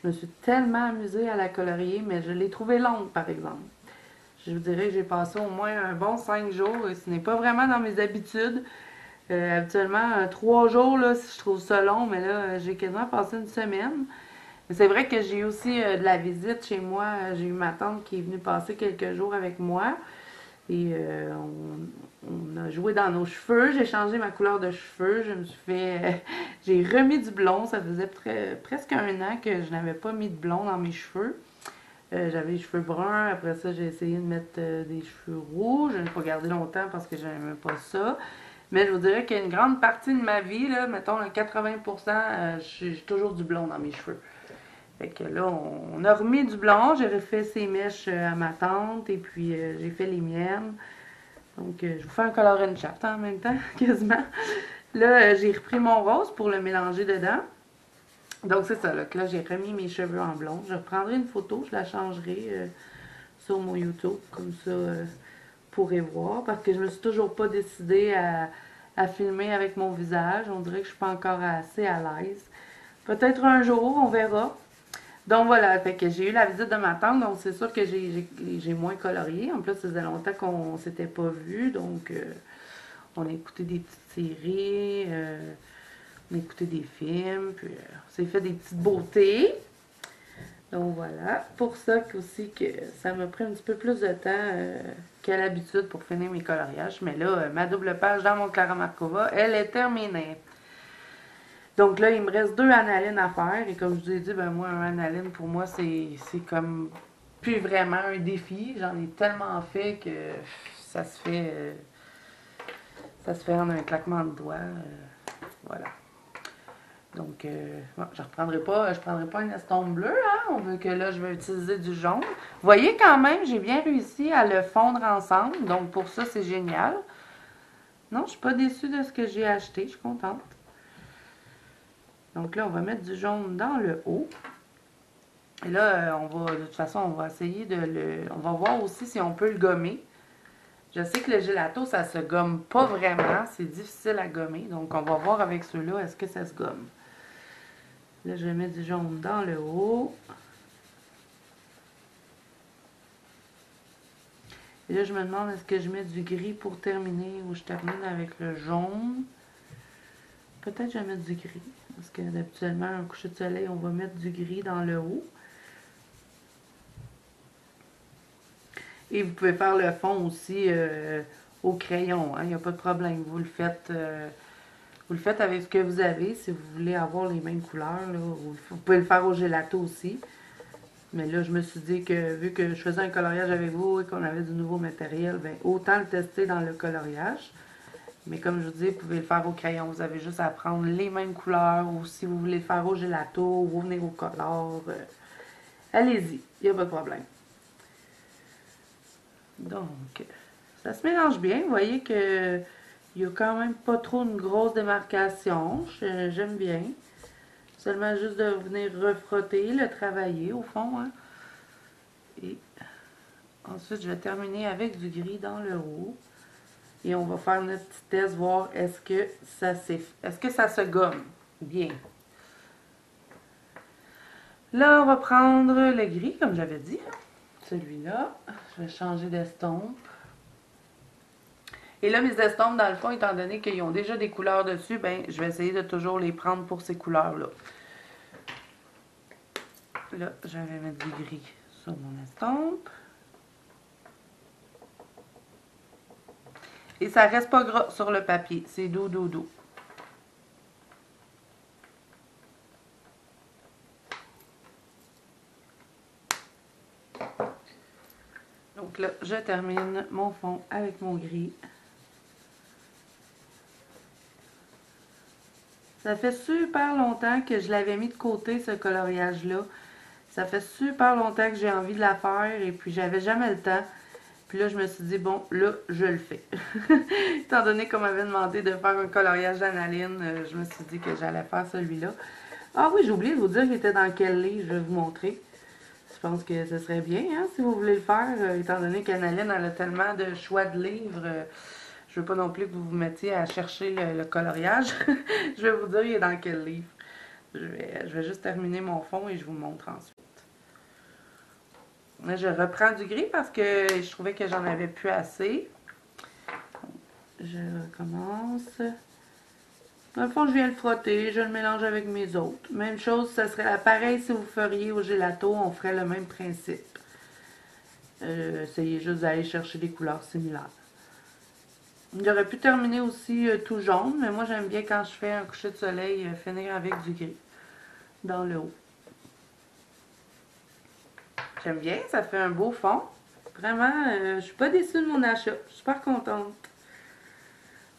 Je me suis tellement amusée à la colorier, mais je l'ai trouvée longue, par exemple. Je vous dirais que j'ai passé au moins un bon 5 jours et ce n'est pas vraiment dans mes habitudes. Habituellement, 3 jours, là, si je trouve ça long, mais là, j'ai quasiment passé une semaine. Mais c'est vrai que j'ai aussi de la visite chez moi. J'ai eu ma tante qui est venue passer quelques jours avec moi. Et on a joué dans nos cheveux. J'ai changé ma couleur de cheveux. Je me suis fait. J'ai remis du blond. Ça faisait presque un an que je n'avais pas mis de blond dans mes cheveux. J'avais les cheveux bruns. Après ça, j'ai essayé de mettre des cheveux rouges. Je n'ai pas gardé longtemps parce que je n'aimais pas ça. Mais je vous dirais qu'il y a une grande partie de ma vie, là, mettons 80%, j'ai toujours du blond dans mes cheveux. Fait que là, on a remis du blond. J'ai refait ses mèches à ma tante et puis j'ai fait les miennes. Donc, je vous fais un color and chat en même temps, quasiment. Là, j'ai repris mon rose pour le mélanger dedans. Donc, c'est ça. Là, j'ai remis mes cheveux en blond. Je reprendrai une photo. Je la changerai sur mon YouTube. Comme ça, vous pourrez voir. Parce que je me suis toujours pas décidée à filmer avec mon visage. On dirait que je suis pas encore assez à l'aise. Peut-être un jour, on verra. Donc voilà, fait que j'ai eu la visite de ma tante, donc c'est sûr que j'ai moins colorié. En plus, ça faisait longtemps qu'on s'était pas vu, donc on a écouté des petites séries, on a écouté des films, puis on s'est fait des petites beautés. Donc voilà, pour ça aussi que ça m'a pris un petit peu plus de temps qu'à l'habitude pour finir mes coloriages. Mais là, ma double page dans mon Clara Markova, elle est terminée. Donc là, il me reste 2 analines à faire. Et comme je vous ai dit, ben moi, un analine, pour moi, c'est comme plus vraiment un défi. J'en ai tellement fait que ça se fait, en un claquement de doigts. Voilà. Donc, bon, je prendrai pas une estompe bleue, hein. On veut que là, je vais utiliser du jaune. Vous voyez quand même, j'ai bien réussi à le fondre ensemble. Donc, pour ça, c'est génial. Non, je suis pas déçue de ce que j'ai acheté. Je suis contente. Donc là, on va mettre du jaune dans le haut. Et là, de toute façon, on va essayer on va voir aussi si on peut le gommer. Je sais que le gelato, ça se gomme pas vraiment. C'est difficile à gommer. Donc, on va voir avec ceux-là, est-ce que ça se gomme. Là, je vais mettre du jaune dans le haut. Et là, je me demande, est-ce que je mets du gris pour terminer ou je termine avec le jaune. Peut-être que je vais mettre du gris. Parce que d'habituellement, un coucher de soleil, on va mettre du gris dans le haut. Et vous pouvez faire le fond aussi au crayon, hein, il n'y a pas de problème. Vous le faites avec ce que vous avez, si vous voulez avoir les mêmes couleurs. Là, vous pouvez le faire au gelato aussi. Mais là, je me suis dit que vu que je faisais un coloriage avec vous et qu'on avait du nouveau matériel, ben, autant le tester dans le coloriage. Mais comme je vous dis, vous pouvez le faire au crayon. Vous avez juste à prendre les mêmes couleurs. Ou si vous voulez le faire au gelato, revenir au color. Allez-y, il n'y a pas de problème. Donc, ça se mélange bien. Vous voyez que il n'y a quand même pas trop une grosse démarcation. J'aime bien. Seulement juste de venir refrotter, le travailler au fond. Hein. Et ensuite, je vais terminer avec du gris dans le haut. Et on va faire notre petit test, voir est-ce que ça se gomme bien. Là, on va prendre le gris, comme j'avais dit. Celui-là. Je vais changer d'estompe. Et là, mes estompes, dans le fond, étant donné qu'ils ont déjà des couleurs dessus, ben, je vais essayer de toujours les prendre pour ces couleurs-là. Là, je vais mettre du gris sur mon estompe. Et ça reste pas gras sur le papier. C'est doux, doux, doux. Donc là, je termine mon fond avec mon gris. Ça fait super longtemps que je l'avais mis de côté, ce coloriage-là. Ça fait super longtemps que j'ai envie de la faire et puis j'avais jamais le temps. Puis là, je me suis dit, bon, là, je le fais. Étant donné qu'on m'avait demandé de faire un coloriage d'analine, je me suis dit que j'allais faire celui-là. Ah oui, j'ai oublié de vous dire qu'il était dans quel livre, je vais vous montrer. Je pense que ce serait bien, hein, si vous voulez le faire, étant donné qu'Analine, elle a tellement de choix de livres. Je veux pas non plus que vous vous mettiez à chercher le coloriage. Je vais vous dire il est dans quel livre. Je vais juste terminer mon fond et je vous montre ensuite. Là, je reprends du gris parce que je trouvais que j'en avais plus assez. Je recommence. Dans le fond, je viens le frotter, je le mélange avec mes autres. Même chose, ça serait pareil si vous feriez au gelato, on ferait le même principe. Essayez juste d'aller chercher des couleurs similaires. J'aurais pu terminer aussi tout jaune, mais moi j'aime bien quand je fais un coucher de soleil finir avec du gris dans le haut. J'aime bien, ça fait un beau fond. Vraiment, je suis pas déçue de mon achat. Je suis super contente.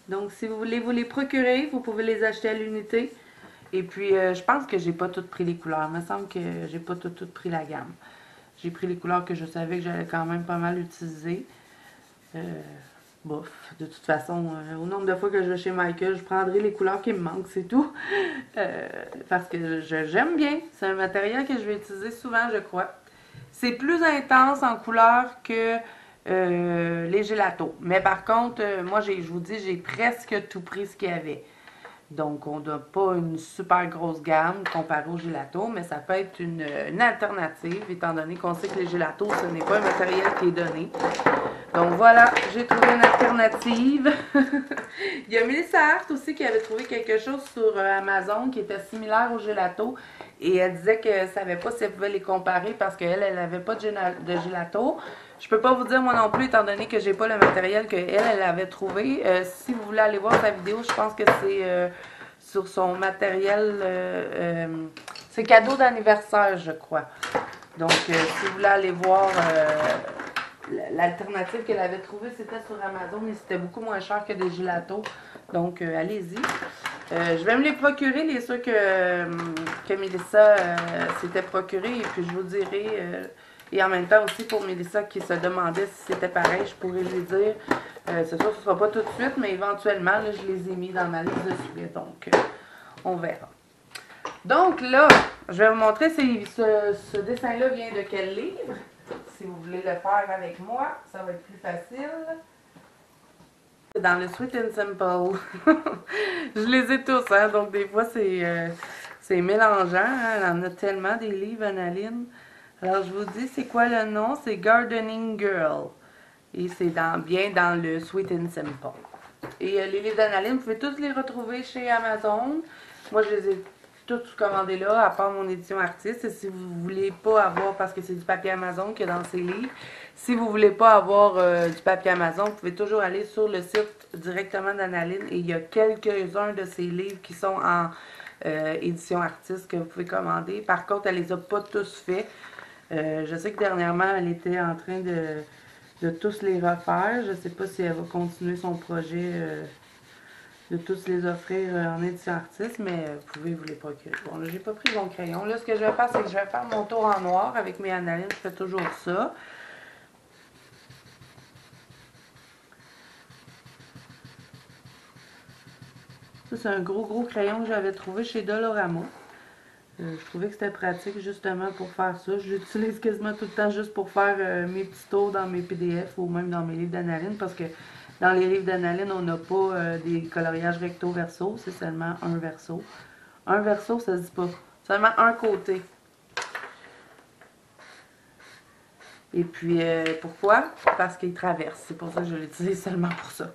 Donc, si vous voulez vous les procurer, vous pouvez les acheter à l'unité. Et puis, je pense que j'ai pas toutes pris les couleurs. Il me semble que j'ai pas toutes pris la gamme. J'ai pris les couleurs que je savais que j'allais quand même pas mal utiliser. Bof, de toute façon, au nombre de fois que je vais chez Michael, je prendrai les couleurs qui me manquent, c'est tout. Parce que j'aime bien. C'est un matériel que je vais utiliser souvent, je crois. C'est plus intense en couleur que les gélatos. Mais par contre, moi, je vous dis, j'ai presque tout pris ce qu'il y avait. Donc, on n'a pas une super grosse gamme comparée au gelato, mais ça peut être une alternative, étant donné qu'on sait que les gélatos, ce n'est pas un matériel qui est donné. Donc voilà, j'ai trouvé une alternative. Il y a Melissa Hart aussi qui avait trouvé quelque chose sur Amazon qui était similaire au gelato. Et elle disait qu'elle ne savait pas si elle pouvait les comparer parce qu'elle, elle n'avait pas de gelato. Je peux pas vous dire moi non plus, étant donné que j'ai pas le matériel qu'elle, elle avait trouvé. Si vous voulez aller voir sa vidéo, je pense que c'est sur son matériel. C'est cadeau d'anniversaire, je crois. Donc, si vous voulez aller voir l'alternative qu'elle avait trouvée, c'était sur Amazon et c'était beaucoup moins cher que des gelatos. Donc, allez-y. Je vais me les procurer, les ceux que Mélissa s'était procuré. Et puis, je vous dirai. Et en même temps aussi, pour Mélissa qui se demandait si c'était pareil, je pourrais lui dire. C'est sûr que ce ne sera pas tout de suite, mais éventuellement, là, je les ai mis dans ma liste de sujets. Donc, on verra. Donc, là, je vais vous montrer ce dessin-là vient de quel livre. Si vous voulez le faire avec moi, ça va être plus facile. Dans le Sweet and Simple. Je les ai tous, hein, donc des fois c'est mélangeant. Hein, on en a tellement des livres, Analine. Alors je vous dis, c'est quoi le nom? C'est Gardening Girl. Et c'est bien dans le Sweet and Simple. Et les livres d'Analine, vous pouvez tous les retrouver chez Amazon. Moi, je les ai tous commandés là, à part mon édition artiste. Et si vous voulez pas avoir, parce que c'est du papier Amazon qu'il y a dans ces livres, si vous voulez pas avoir du papier Amazon, vous pouvez toujours aller sur le site directement d'Analine. Et il y a quelques-uns de ces livres qui sont en édition artiste que vous pouvez commander. Par contre, elle les a pas tous faits. Je sais que dernièrement, elle était en train de tous les refaire. Je ne sais pas si elle va continuer son projet de tous les offrir en édition artiste, mais vous pouvez vous les procurer. Bon, là, j'ai pas pris mon crayon. Là, ce que je vais faire, c'est que je vais faire mon tour en noir avec mes Analines. Je fais toujours ça. Ça, c'est un gros crayon que j'avais trouvé chez Dolorama. Je trouvais que c'était pratique justement pour faire ça. Je l'utilise quasiment tout le temps juste pour faire mes petits tours dans mes PDF ou même dans mes livres d'Analine parce que dans les livres d'Analine, on n'a pas des coloriages recto-verso, c'est seulement un verso. Un verso, ça se dit pas. Seulement un côté. Et puis, pourquoi? Parce qu'il traverse. C'est pour ça que je l'utilise seulement pour ça.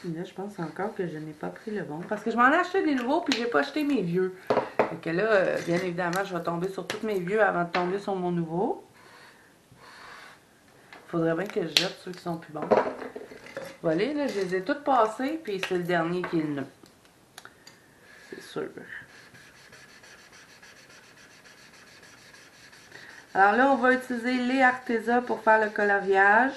Et là, je pense encore que je n'ai pas pris le bon. Parce que je m'en ai acheté des nouveaux, puis j'ai pas acheté mes vieux. Fait que là, bien évidemment, je vais tomber sur tous mes vieux avant de tomber sur mon nouveau. Faudrait bien que je jette ceux qui sont plus bons. Voilà, là, je les ai toutes passés, puis c'est le dernier qui est le nœud. C'est sûr. Alors là, on va utiliser les Arteza pour faire le coloriage.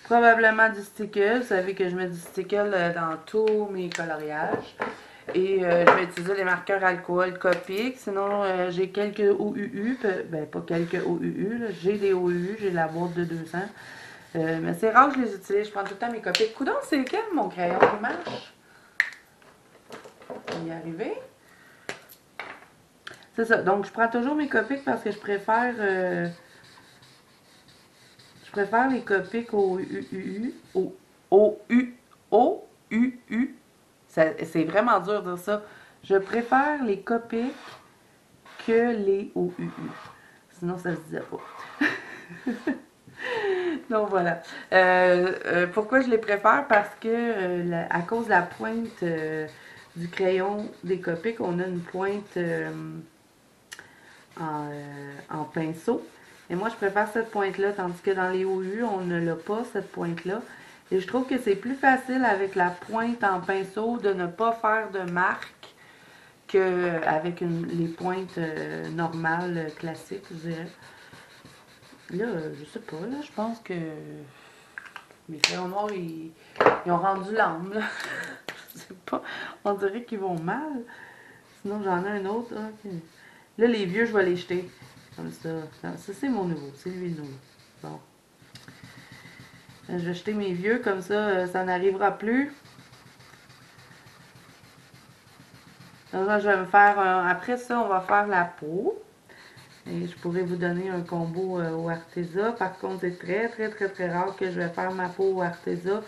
Probablement du stickle. Vous savez que je mets du stickle dans tous mes coloriages. Et je vais utiliser les marqueurs alcool Copic. Sinon, j'ai quelques OUU. Ben, pas quelques OUU. J'ai des OUU. J'ai la boîte de 200. Mais c'est rare que je les utilise. Je prends tout le temps mes Copic. Coudonc, c'est lequel mon crayon qui marche? On va y arriver. C'est ça. Donc, je prends toujours mes Copic parce que je préfère les Copic au UU. Au UU. C'est vraiment dur de dire ça. Je préfère les Copic que les OUU. Sinon, ça se disait pas. Donc voilà. Pourquoi je les préfère? Parce que à cause de la pointe du crayon des Copic, on a une pointe en pinceau. Et moi, je préfère cette pointe-là, tandis que dans les OU, on ne l'a pas, cette pointe-là. Et je trouve que c'est plus facile avec la pointe en pinceau de ne pas faire de marque qu'avec les pointes normales, classiques, je dirais. Là, je sais pas, là, je pense que mes crayons noirs, ils ont rendu l'âme, là. Je sais pas, on dirait qu'ils vont mal. Sinon, j'en ai un autre, là. Là, les vieux, je vais les jeter. Comme ça. Ça, c'est mon nouveau. C'est lui le nouveau. Bon. Je vais jeter mes vieux, comme ça, ça n'arrivera plus. Donc là, je vais me faire après ça, on va faire la peau. Et je pourrais vous donner un combo au Arteza. Par contre, c'est très rare que je vais faire ma peau au Arteza.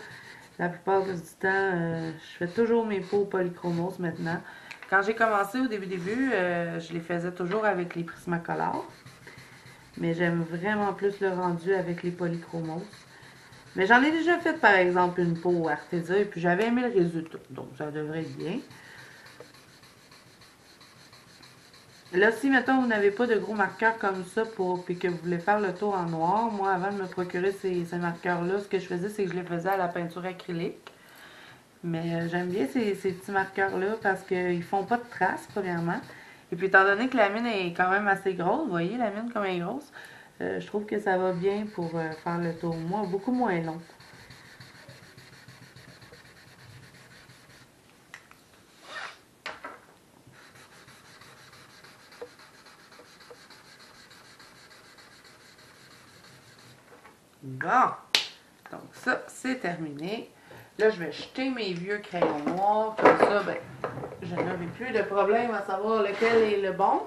La plupart du temps, je fais toujours mes peaux polychromos maintenant. Quand j'ai commencé au début, je les faisais toujours avec les Prismacolor. Mais j'aime vraiment plus le rendu avec les polychromos. Mais j'en ai déjà fait, par exemple, une peau Arteza et puis j'avais aimé le résultat. Donc, ça devrait être bien. Là, si, mettons, vous n'avez pas de gros marqueurs comme ça puis que vous voulez faire le tour en noir, moi, avant de me procurer ces marqueurs-là, ce que je faisais, c'est que je les faisais à la peinture acrylique. Mais j'aime bien ces petits marqueurs-là parce qu'ils font pas de traces, premièrement. Et puis, étant donné que la mine est quand même assez grosse, vous voyez la mine comme elle est grosse, je trouve que ça va bien pour faire le tour. Moi, beaucoup moins long. Bon, donc ça, c'est terminé. Là, je vais jeter mes vieux crayons noirs. Comme ça, ben, je n'aurai plus de problème à savoir lequel est le bon.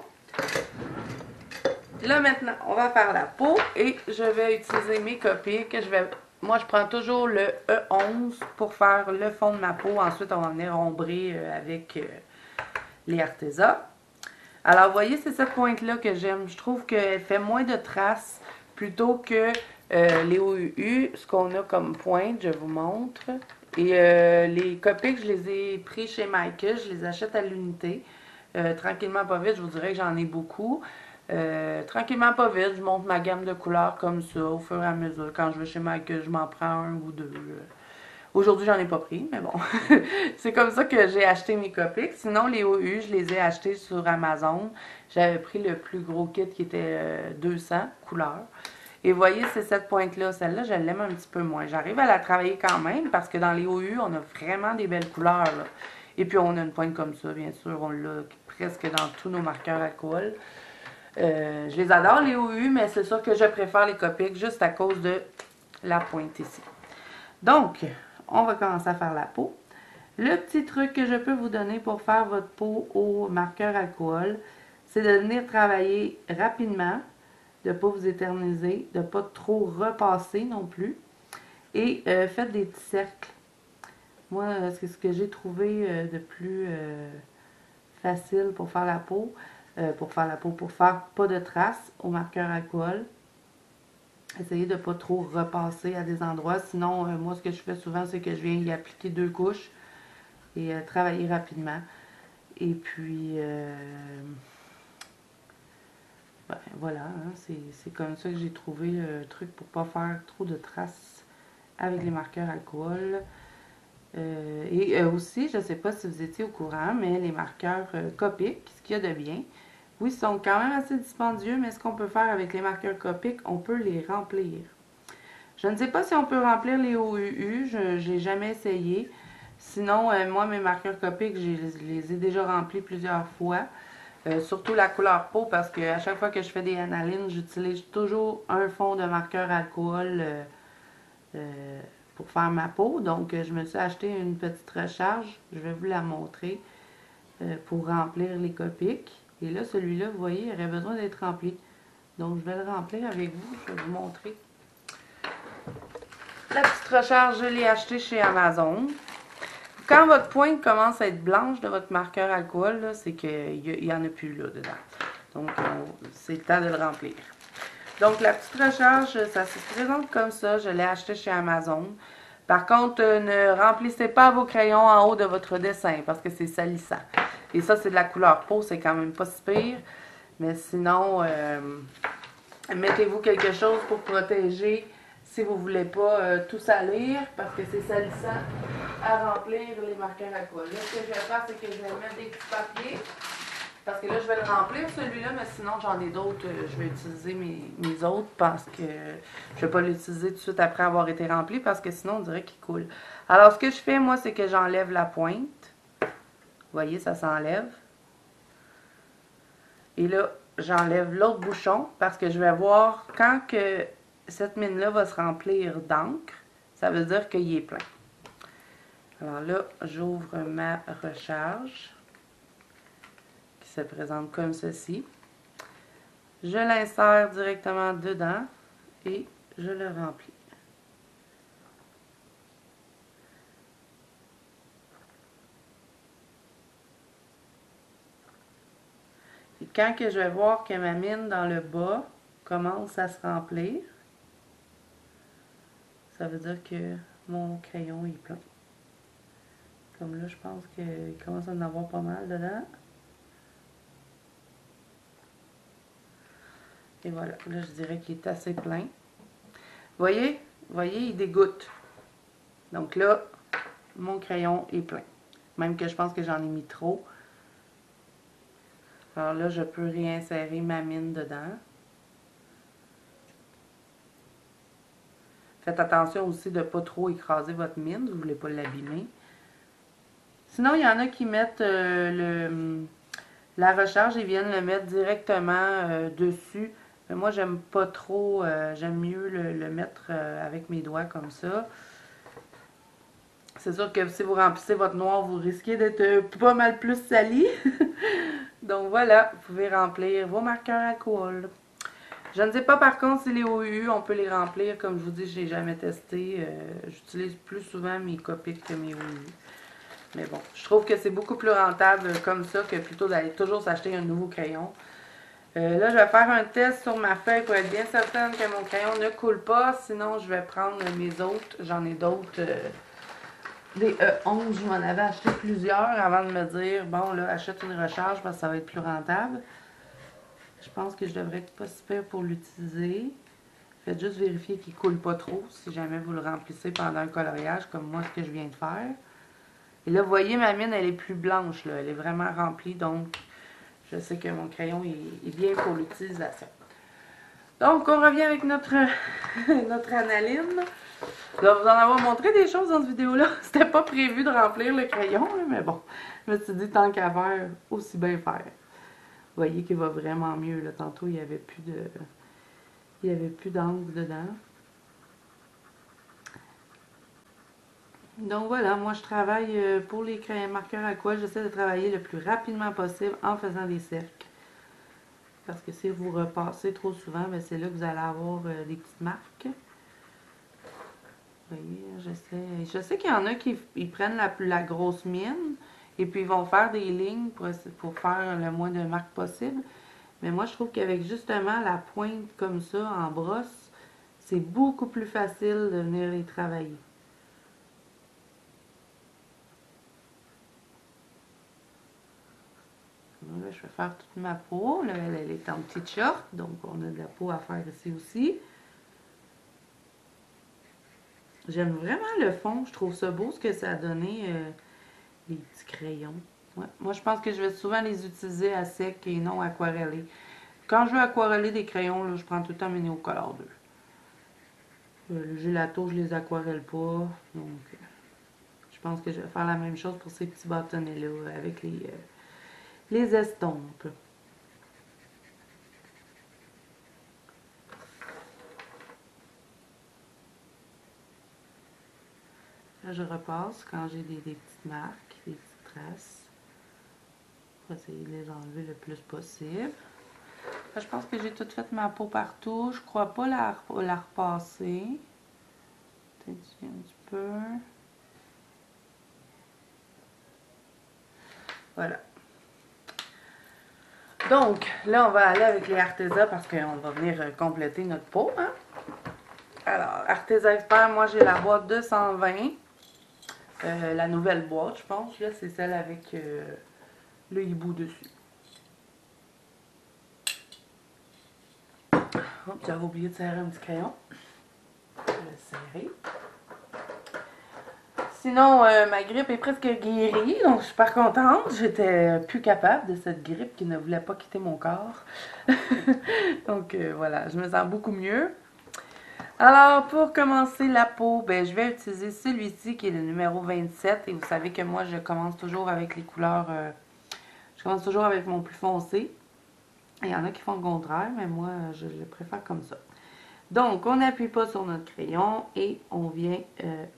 Là, maintenant, on va faire la peau et je vais utiliser mes Copic. Moi, je prends toujours le E11 pour faire le fond de ma peau. Ensuite, on va venir ombrer avec les Arteza. Alors, vous voyez, c'est cette pointe-là que j'aime. Je trouve qu'elle fait moins de traces plutôt que les OUU, ce qu'on a comme pointe, je vous montre. Et les Copic, je les ai pris chez Mica, je les achète à l'unité. Tranquillement, pas vite, je vous dirais que j'en ai beaucoup. Tranquillement, pas vite, je monte ma gamme de couleurs comme ça, au fur et à mesure. Quand je vais chez Mica, je m'en prends un ou deux. Aujourd'hui, j'en ai pas pris, mais bon. C'est comme ça que j'ai acheté mes Copic. Sinon, les OU, je les ai achetés sur Amazon. J'avais pris le plus gros kit qui était 200 couleurs. Et vous voyez, c'est cette pointe-là. Celle-là, je l'aime un petit peu moins. J'arrive à la travailler quand même parce que dans les OU, on a vraiment des belles couleurs, là. Et puis, on a une pointe comme ça, bien sûr. On l'a presque dans tous nos marqueurs alcool. Je les adore, les OU, mais c'est sûr que je préfère les Copic juste à cause de la pointe ici. Donc, on va commencer à faire la peau. Le petit truc que je peux vous donner pour faire votre peau au marqueur alcool, c'est de venir travailler rapidement, de ne pas vous éterniser, de ne pas trop repasser non plus. Et faites des petits cercles. Moi, c'est ce que j'ai trouvé de plus facile pour faire la peau. Pour faire pas de traces au marqueur alcool. Essayez de ne pas trop repasser à des endroits. Sinon, moi, ce que je fais souvent, c'est que je viens y appliquer 2 couches et travailler rapidement. Et puis, ben, voilà, hein, c'est comme ça que j'ai trouvé le truc pour ne pas faire trop de traces avec les marqueurs alcool. Et aussi, je ne sais pas si vous étiez au courant, mais les marqueurs Copic, ce qu'il y a de bien, oui, ils sont quand même assez dispendieux, mais ce qu'on peut faire avec les marqueurs Copic, on peut les remplir. Je ne sais pas si on peut remplir les OUU, je n'ai jamais essayé. Sinon, moi, mes marqueurs Copic, je les ai déjà remplis plusieurs fois. Surtout la couleur peau, parce que à chaque fois que je fais des analynes, j'utilise toujours un fond de marqueur alcool pour faire ma peau. Donc, je me suis acheté une petite recharge. Je vais vous la montrer pour remplir les Copic. Et là, celui-là, vous voyez, il aurait besoin d'être rempli. Donc, je vais le remplir avec vous. Je vais vous montrer. La petite recharge, je l'ai achetée chez Amazon. Quand votre pointe commence à être blanche de votre marqueur alcool, c'est qu'il n'y en a plus là dedans. Donc, c'est le temps de le remplir. Donc, la petite recharge, ça se présente comme ça. Je l'ai acheté chez Amazon. Par contre, ne remplissez pas vos crayons en haut de votre dessin parce que c'est salissant. Et ça, c'est de la couleur peau, c'est quand même pas si pire. Mais sinon, mettez-vous quelque chose pour protéger si vous ne voulez pas tout salir parce que c'est salissant à remplir les marqueurs à colle. Là, ce que je vais faire, c'est que je vais mettre des petits papiers. Parce que là, je vais le remplir celui-là, mais sinon, j'en ai d'autres. Je vais utiliser mes autres parce que je ne vais pas l'utiliser tout de suite après avoir été rempli parce que sinon, on dirait qu'il coule. Alors, ce que je fais, moi, c'est que j'enlève la pointe. Vous voyez, ça s'enlève. Et là, j'enlève l'autre bouchon parce que je vais voir quand que cette mine-là va se remplir d'encre, ça veut dire qu'il est plein. Alors là, j'ouvre ma recharge qui se présente comme ceci. Je l'insère directement dedans et je le remplis. Et quand que je vais voir que ma mine dans le bas commence à se remplir, ça veut dire que mon crayon est plein. Comme là, je pense qu'il commence à en avoir pas mal dedans. Et voilà, là, je dirais qu'il est assez plein. Voyez, il dégoûte. Donc là, mon crayon est plein. Même que je pense que j'en ai mis trop. Alors là, je peux réinsérer ma mine dedans. Faites attention aussi de ne pas trop écraser votre mine, vous ne voulez pas l'abîmer. Sinon, il y en a qui mettent la recharge et viennent le mettre directement dessus. Mais moi, j'aime pas trop, j'aime mieux le mettre avec mes doigts comme ça. C'est sûr que si vous remplissez votre noir, vous risquez d'être pas mal plus sali. Donc voilà, vous pouvez remplir vos marqueurs alcool. Je ne sais pas par contre si les OU, on peut les remplir. Comme je vous dis, je n'ai jamais testé. J'utilise plus souvent mes Copic que mes OU. Mais bon, je trouve que c'est beaucoup plus rentable comme ça que plutôt d'aller toujours s'acheter un nouveau crayon. Là, je vais faire un test sur ma feuille pour être bien certaine que mon crayon ne coule pas. Sinon, je vais prendre mes autres. J'en ai d'autres. Des E11, je m'en avais acheté plusieurs avant de me dire, bon, là, achète une recharge parce que ça va être plus rentable. Je pense que je devrais être pas si pire pour l'utiliser. Faites juste vérifier qu'il ne coule pas trop si jamais vous le remplissez pendant le coloriage, comme moi, ce que je viens de faire. Et là, vous voyez, ma mine, elle est plus blanche, là. Elle est vraiment remplie, donc je sais que mon crayon est bien pour l'utilisation. Donc, on revient avec notre analyne. Je vais vous en avoir montré des choses dans cette vidéo-là. C'était pas prévu de remplir le crayon, là, mais bon, je me suis dit, tant qu'à faire, aussi bien faire. Vous voyez qu'il va vraiment mieux, là. Tantôt, il n'y avait plus de... Il n'y avait plus d'encre dedans. Donc voilà, moi je travaille pour les marqueurs à quoi j'essaie de travailler le plus rapidement possible en faisant des cercles. Parce que si vous repassez trop souvent, c'est là que vous allez avoir des petites marques. Vous voyez, je sais qu'il y en a qui prennent la grosse mine et puis ils vont faire des lignes pour faire le moins de marques possible. Mais moi je trouve qu'avec justement la pointe comme ça en brosse, c'est beaucoup plus facile de venir les travailler. Là, je vais faire toute ma peau. Là, elle est en petite short, donc on a de la peau à faire ici aussi. J'aime vraiment le fond. Je trouve ça beau ce que ça a donné, les petits crayons. Ouais. Moi, je pense que je vais souvent les utiliser à sec et non aquarellés. Quand je veux aquareller des crayons, là, je prends tout le temps mes Neocolor 2. Le gelato, je les aquarelle pas. Donc, je pense que je vais faire la même chose pour ces petits bâtonnets-là avec les estompes. Là, je repasse quand j'ai des petites marques, des petites traces. Pour essayer de les enlever le plus possible. Là, je pense que j'ai tout fait ma peau partout. Je crois pas la repasser. Peut-être un petit peu. Voilà. Donc, là, on va aller avec les Arteza parce qu'on va venir compléter notre peau. Hein? Alors, Arteza Expert, moi, j'ai la boîte 220. La nouvelle boîte, je pense. Là, c'est celle avec le hibou dessus. Oh, j'avais oublié de serrer un petit crayon. Je vais le serrer. Sinon, ma grippe est presque guérie, donc je suis super contente. J'étais plus capable de cette grippe qui ne voulait pas quitter mon corps. Donc voilà, je me sens beaucoup mieux. Alors, pour commencer la peau, ben, je vais utiliser celui-ci qui est le numéro 27. Et vous savez que moi, je commence toujours avec les couleurs... je commence toujours avec mon plus foncé. Il y en a qui font le contraire, mais moi, je le préfère comme ça. Donc, on n'appuie pas sur notre crayon et on vient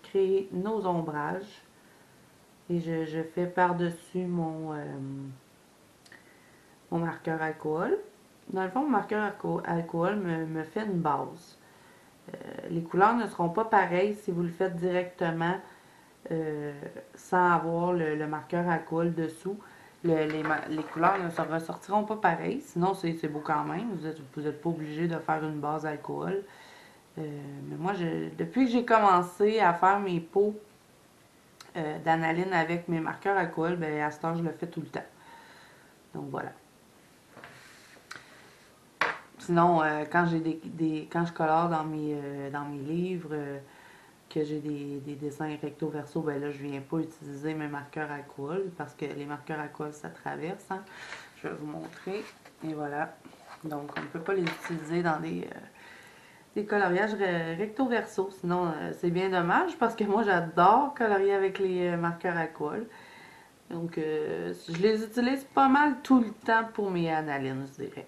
créer nos ombrages. Et je fais par-dessus mon marqueur alcool. Dans le fond, mon marqueur alcool me fait une base. Les couleurs ne seront pas pareilles si vous le faites directement sans avoir le marqueur alcool dessous. Les couleurs ne se ressortiront pas pareilles, sinon c'est beau quand même. Vous êtes pas obligé de faire une base alcool. Mais moi, depuis que j'ai commencé à faire mes pots d'analine avec mes marqueurs alcool, ben, à ce temps, je le fais tout le temps. Donc voilà. Sinon, quand quand je colore dans mes livres, que j'ai des dessins recto verso, ben là, je viens pas utiliser mes marqueurs alcool parce que les marqueurs alcool, ça traverse. Hein. Je vais vous montrer. Et voilà. Donc, on ne peut pas les utiliser dans des coloriages recto verso. Sinon, c'est bien dommage parce que moi, j'adore colorier avec les marqueurs alcool. Donc, je les utilise pas mal tout le temps pour mes analines, je dirais.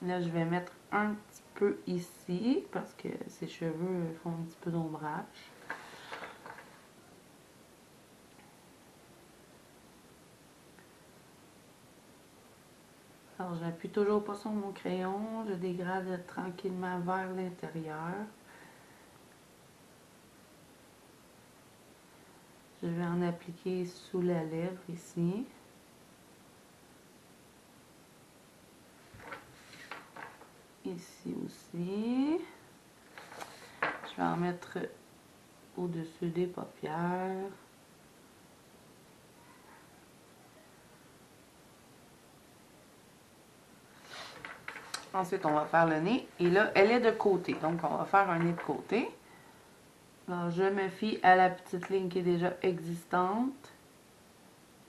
Là, je vais mettre un petit peu ici parce que ses cheveux font un petit peu d'ombrage. Alors, j'appuie toujours pas sur mon crayon. Je dégrade tranquillement vers l'intérieur. Je vais en appliquer sous la lèvre ici. Ici aussi. Je vais en mettre au-dessus des paupières. Ensuite, on va faire le nez. Et là, elle est de côté. Donc, on va faire un nez de côté. Alors, je me fie à la petite ligne qui est déjà existante.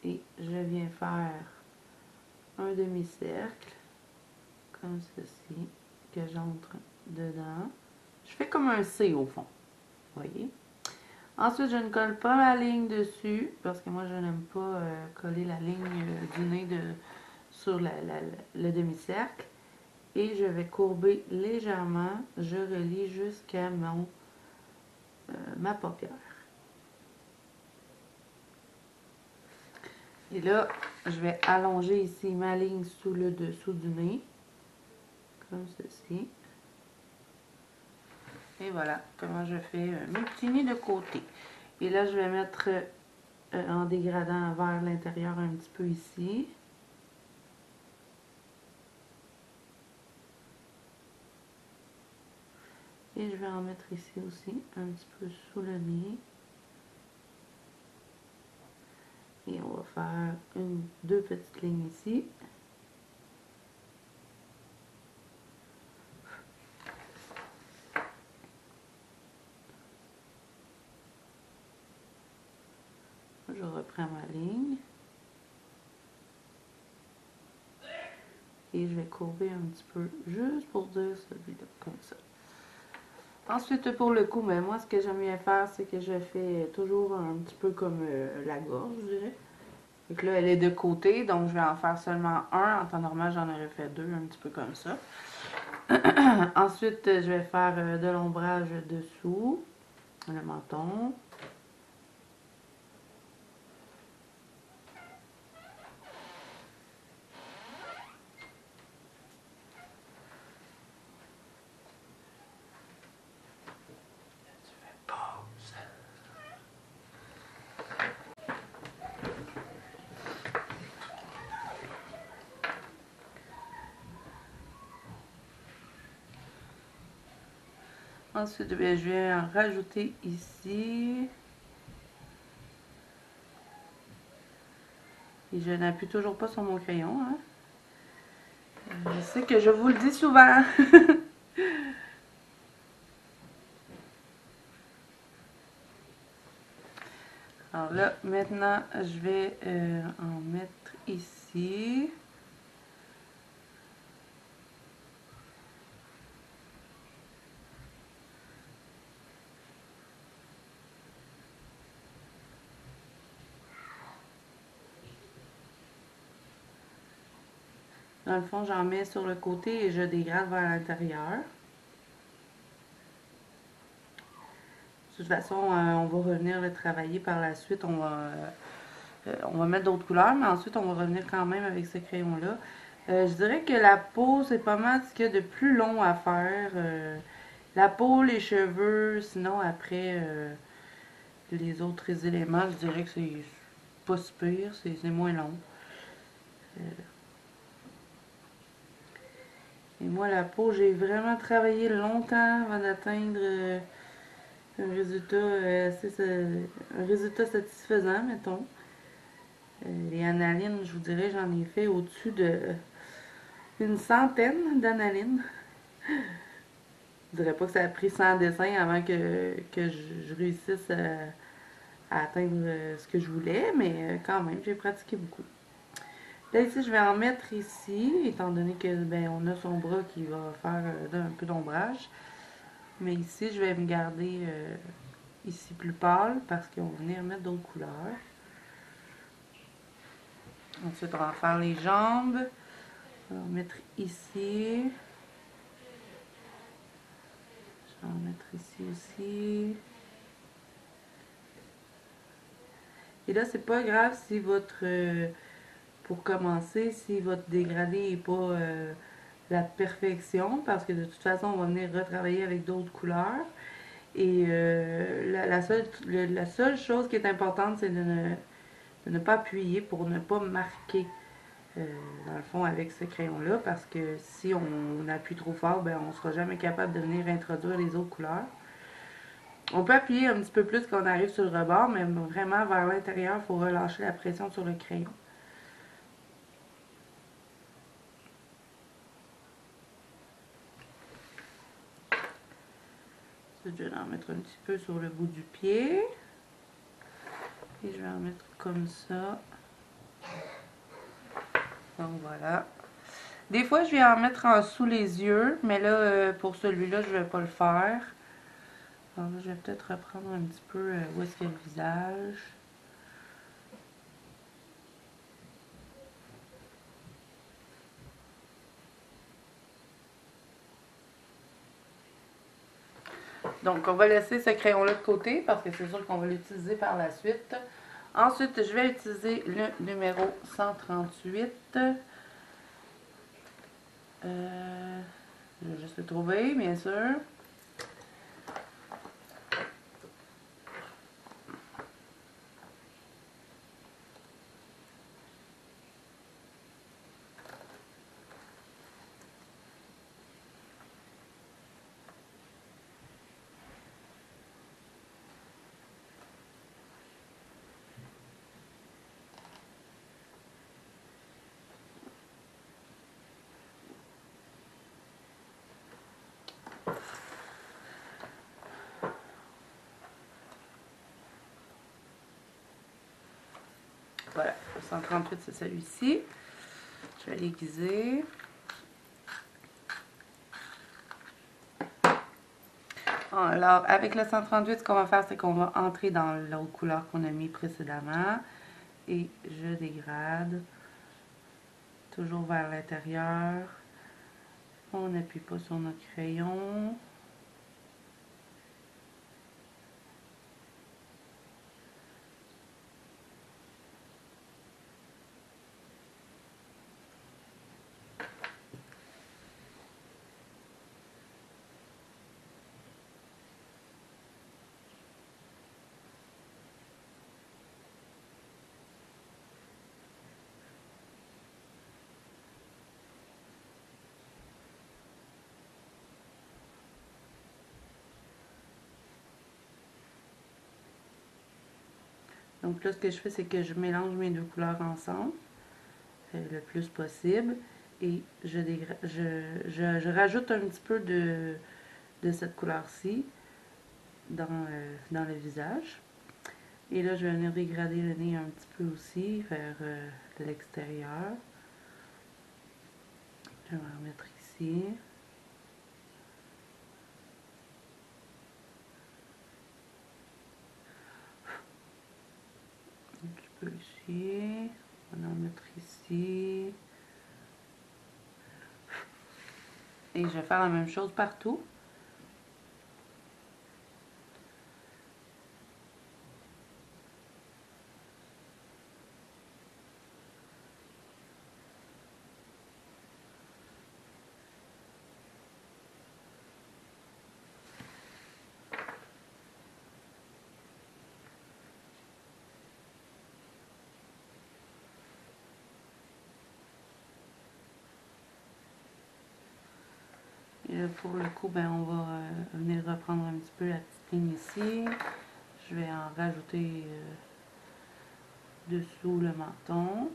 Et je viens faire un demi-cercle. Comme ceci. Que j'entre dedans. Je fais comme un C au fond. Vous voyez? Ensuite, je ne colle pas ma ligne dessus. Parce que moi, je n'aime pas coller la ligne du nez sur le demi-cercle. Et je vais courber légèrement. Je relie jusqu'à ma paupière. Et là, je vais allonger ici ma ligne sous le dessous du nez. Comme ceci. Et voilà comment je fais mes petits nids de côté. Et là, je vais mettre en dégradant vers l'intérieur un petit peu ici. Et je vais en mettre ici aussi, un petit peu sous le nez. Et on va faire deux petites lignes ici. Je reprends ma ligne. Et je vais courber un petit peu juste pour dire celui-là, comme ça. Ensuite, pour le cou, ben, moi, ce que j'aime bien faire, c'est que je fais toujours un petit peu comme la gorge, je dirais. Donc là, elle est de côté, donc je vais en faire seulement un. En temps normal, j'en aurais fait deux, un petit peu comme ça. Ensuite, je vais faire de l'ombrage dessous, le menton. Ensuite, bien, je vais en rajouter ici. Et je n'appuie toujours pas sur mon crayon. Hein. Je sais que je vous le dis souvent. Alors là, maintenant, je vais en mettre ici. Dans le fond, j'en mets sur le côté et je dégrade vers l'intérieur. De toute façon, on va revenir le travailler par la suite. On va mettre d'autres couleurs, mais ensuite, on va revenir quand même avec ce crayon-là. Je dirais que la peau, c'est pas mal ce qu'il y a de plus long à faire. La peau, les cheveux, sinon après, les autres éléments, je dirais que c'est pas si pire, c'est moins long. Et moi, la peau, j'ai vraiment travaillé longtemps avant d'atteindre un résultat satisfaisant, mettons. Les analines, je vous dirais, j'en ai fait au-dessus d'une centaine d'analines. Je dirais pas que ça a pris 100 dessins avant que je réussisse à atteindre ce que je voulais, mais quand même, j'ai pratiqué beaucoup. Là, ici, je vais en mettre ici, étant donné que ben, on a son bras qui va faire un peu d'ombrage. Mais ici, je vais me garder ici plus pâle parce qu'on va venir mettre d'autres couleurs. Ensuite, on va faire les jambes. On va mettre ici. Je vais en mettre ici aussi. Et là, c'est pas grave si pour commencer, si votre dégradé n'est pas la perfection, parce que de toute façon, on va venir retravailler avec d'autres couleurs. Et la seule chose qui est importante, c'est de ne pas appuyer pour ne pas marquer, dans le fond, avec ce crayon-là, parce que si on appuie trop fort, ben, on ne sera jamais capable de venir introduire les autres couleurs. On peut appuyer un petit peu plus quand on arrive sur le rebord, mais vraiment vers l'intérieur, il faut relâcher la pression sur le crayon. Je vais en mettre un petit peu sur le bout du pied. Et je vais en mettre comme ça. Donc voilà. Des fois, je vais en mettre en sous les yeux, mais là, pour celui-là, je ne vais pas le faire. Alors là, je vais peut-être reprendre un petit peu où est-ce qu'il y a le visage. Donc, on va laisser ce crayon-là de côté parce que c'est sûr qu'on va l'utiliser par la suite. Ensuite, je vais utiliser le numéro 138. Je vais juste le trouver, bien sûr. Voilà, le 138, c'est celui-ci. Je vais l'aiguiser. Alors, avec le 138, ce qu'on va faire, c'est qu'on va entrer dans l'autre couleur qu'on a mis précédemment. Et je dégrade. Toujours vers l'intérieur. On n'appuie pas sur notre crayon. Donc là, ce que je fais, c'est que je mélange mes deux couleurs ensemble le plus possible. Et je rajoute un petit peu de cette couleur-ci dans le visage. Et là, je vais venir dégrader le nez un petit peu aussi vers l'extérieur. Je vais en remettre ici. Un petit peu ici. On va en mettre ici. Et je vais faire la même chose partout. Et là, pour le coup, ben, on va venir reprendre un petit peu la petite ligne ici. Je vais en rajouter dessous le menton.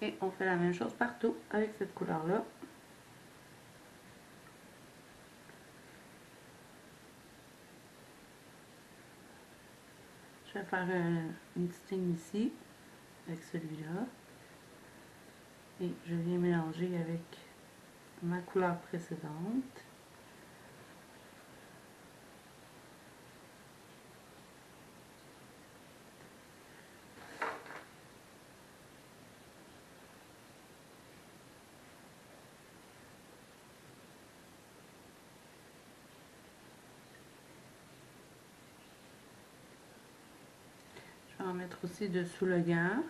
Et on fait la même chose partout avec cette couleur-là. Je vais faire une petite ligne ici avec celui-là. Et je viens mélanger avec ma couleur précédente. Je vais en mettre aussi dessous le gant.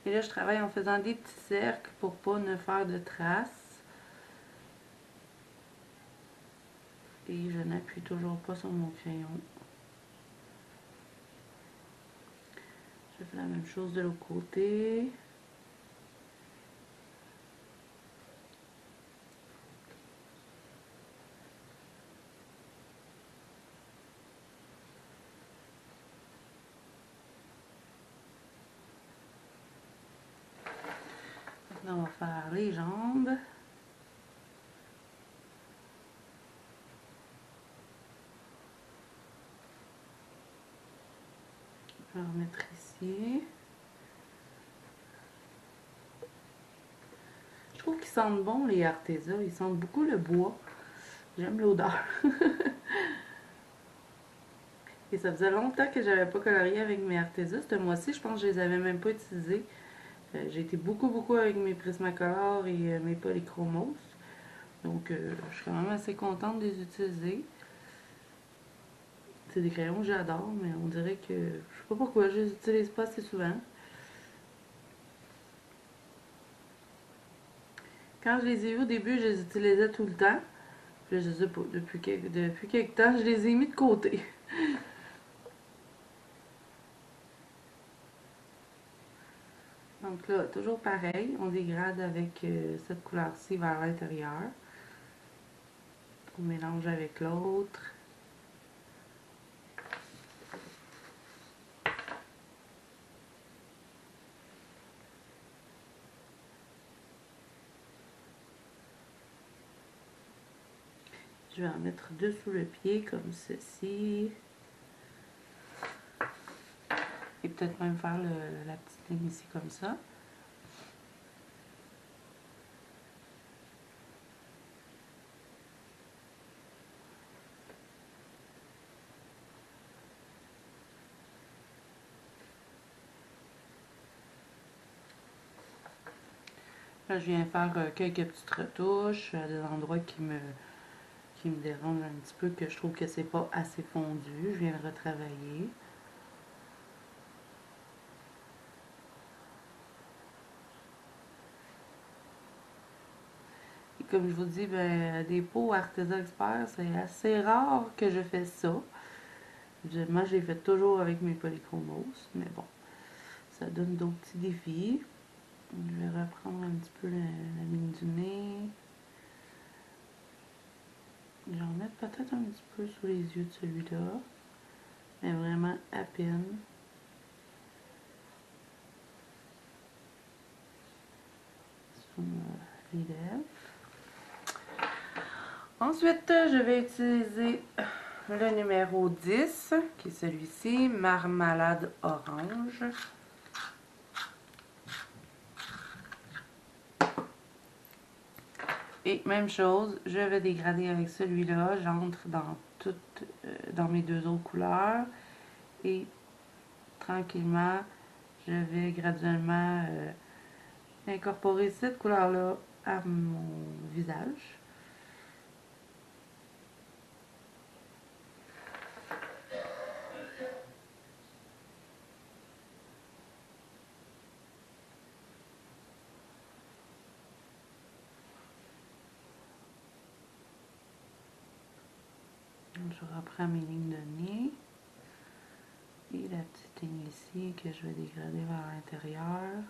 Et là, je travaille en faisant des petits cercles pour pas ne faire de traces. Et je n'appuie toujours pas sur mon crayon. Je fais la même chose de l'autre côté. Maintenant, on va faire les jambes. Je vais en remettre ici. Je trouve qu'ils sentent bon les Arteza. Ils sentent beaucoup le bois. J'aime l'odeur. Et ça faisait longtemps que j'avais pas colorié avec mes Arteza. Ce mois-ci, je pense que je les avais même pas utilisés. J'ai été beaucoup avec mes Prismacolor et mes Polychromos. Donc, je suis quand même assez contente de les utiliser. C'est des crayons que j'adore, mais on dirait que... Je sais pas pourquoi, je les utilise pas assez souvent. Quand je les ai vus au début, je les utilisais tout le temps. Puis je sais pas, depuis quelque temps, je les ai mis de côté. Donc là, toujours pareil, on dégrade avec cette couleur-ci vers l'intérieur. On mélange avec l'autre. Je vais en mettre deux sous le pied comme ceci. Et peut-être même faire la petite ligne ici comme ça. Là, je viens faire quelques petites retouches à des endroits qui me dérangent un petit peu, que je trouve que c'est pas assez fondu. Je viens le retravailler. Et comme je vous dis, ben, des pots Arteza Expert, c'est assez rare que je fais ça. Moi, je les fais toujours avec mes polychromos, mais bon, ça donne d'autres petits défis. Je vais reprendre un petit peu la ligne du nez. J'en mets peut-être un petit peu sous les yeux de celui-là, mais vraiment à peine. Sur les lèvres. Ensuite, je vais utiliser le numéro 10, qui est celui-ci, Marmalade Orange. Et même chose, je vais dégrader avec celui-là. J'entre dans mes deux autres couleurs. Et tranquillement, je vais graduellement incorporer cette couleur-là à mon visage. Je reprends mes lignes de nez. Et la petite ligne ici que je vais dégrader vers l'intérieur.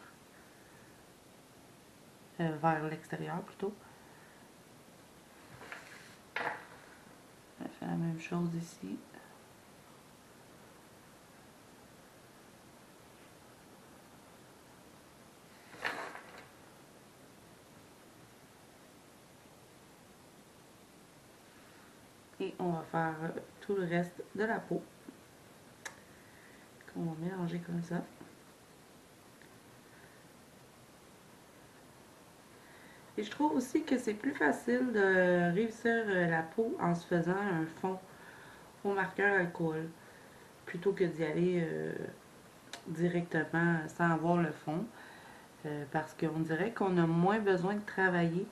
Vers l'extérieur plutôt. Je fais la même chose ici. Et on va faire tout le reste de la peau. On va mélanger comme ça. Et je trouve aussi que c'est plus facile de réussir la peau en se faisant un fond au marqueur alcool plutôt que d'y aller directement sans avoir le fond. Parce qu'on dirait qu'on a moins besoin de travailler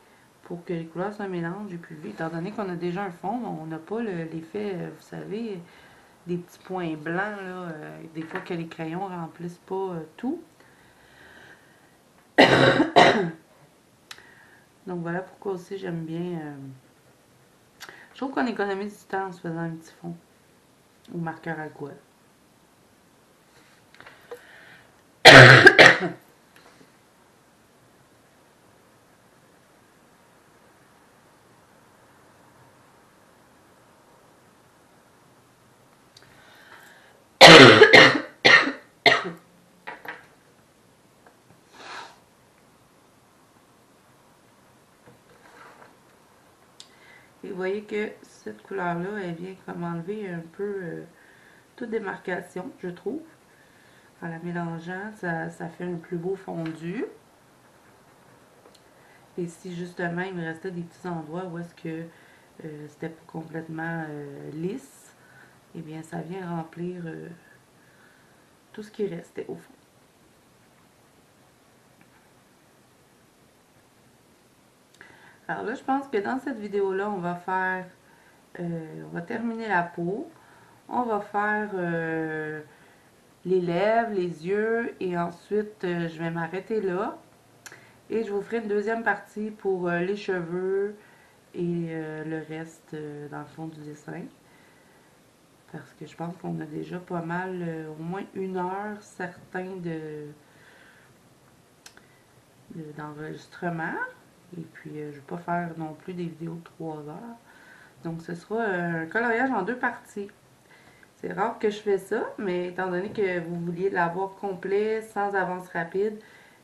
pour que les couleurs se mélangent. Et puis, étant donné qu'on a déjà un fond, on n'a pas l'effet, vous savez, des petits points blancs, là, des fois que les crayons remplissent pas tout. Donc voilà pourquoi aussi j'aime bien. Je trouve qu'on économise du temps en se faisant un petit fond ou marqueur alcool. Et vous voyez que cette couleur-là, elle vient comme enlever un peu toute démarcation, je trouve. En la mélangeant, ça fait un plus beau fondu. Et si justement il me restait des petits endroits où est-ce que c'était pas complètement lisse, eh bien ça vient remplir tout ce qui restait au fond. Alors là, je pense que dans cette vidéo-là, on va faire, on va terminer la peau. On va faire les lèvres, les yeux et ensuite je vais m'arrêter là. Et je vous ferai une deuxième partie pour les cheveux et le reste dans le fond du dessin. Parce que je pense qu'on a déjà pas mal, au moins 1 heure certain d'enregistrement. Et puis je ne vais pas faire non plus des vidéos de 3 heures. Donc ce sera un coloriage en 2 parties. C'est rare que je fais ça, mais étant donné que vous vouliez l'avoir complet, sans avance rapide,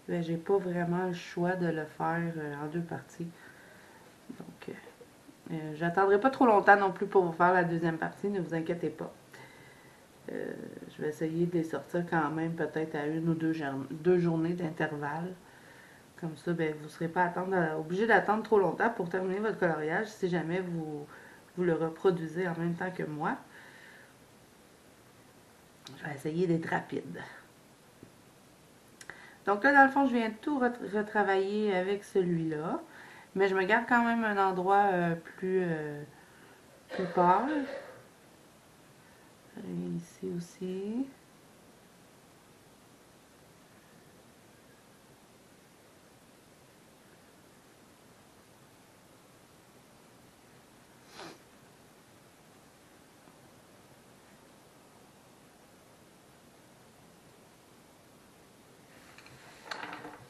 ben, j'ai pas vraiment le choix de le faire en 2 parties. Donc J'attendrai pas trop longtemps non plus pour vous faire la deuxième partie, ne vous inquiétez pas. Je vais essayer de les sortir quand même peut-être à une ou deux journées d'intervalle. Comme ça, ben, vous ne serez pas obligé d'attendre trop longtemps pour terminer votre coloriage si jamais vous le reproduisez en même temps que moi. Je vais essayer d'être rapide. Donc là, dans le fond, je viens tout retravailler avec celui-là. Mais je me garde quand même un endroit plus pâle. Ici aussi.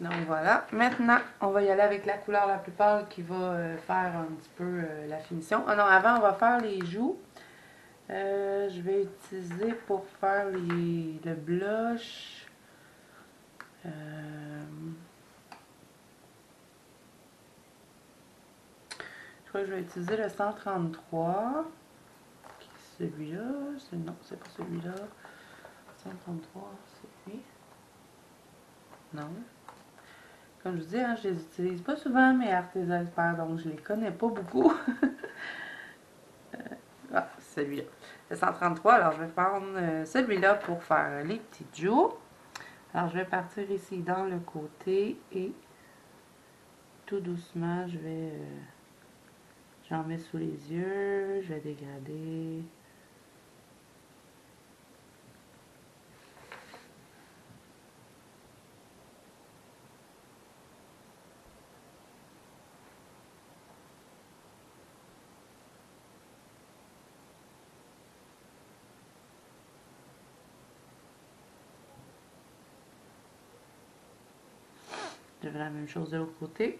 Donc voilà. Maintenant, on va y aller avec la couleur la plus pâle qui va faire un petit peu la finition. Ah non, avant, on va faire les joues. Je vais utiliser pour faire le blush. Je crois que je vais utiliser le 133. Celui-là. Non, c'est pas celui-là. 133, c'est lui. Non. Comme je vous dis, hein, je les utilise pas souvent, mes Arteza Expert, donc je les connais pas beaucoup. Ah, celui-là. Le 133, alors je vais prendre celui-là pour faire les petites joues. Alors je vais partir ici dans le côté et tout doucement, j'en mets sous les yeux, je vais dégrader. Je fais la même chose de l'autre côté.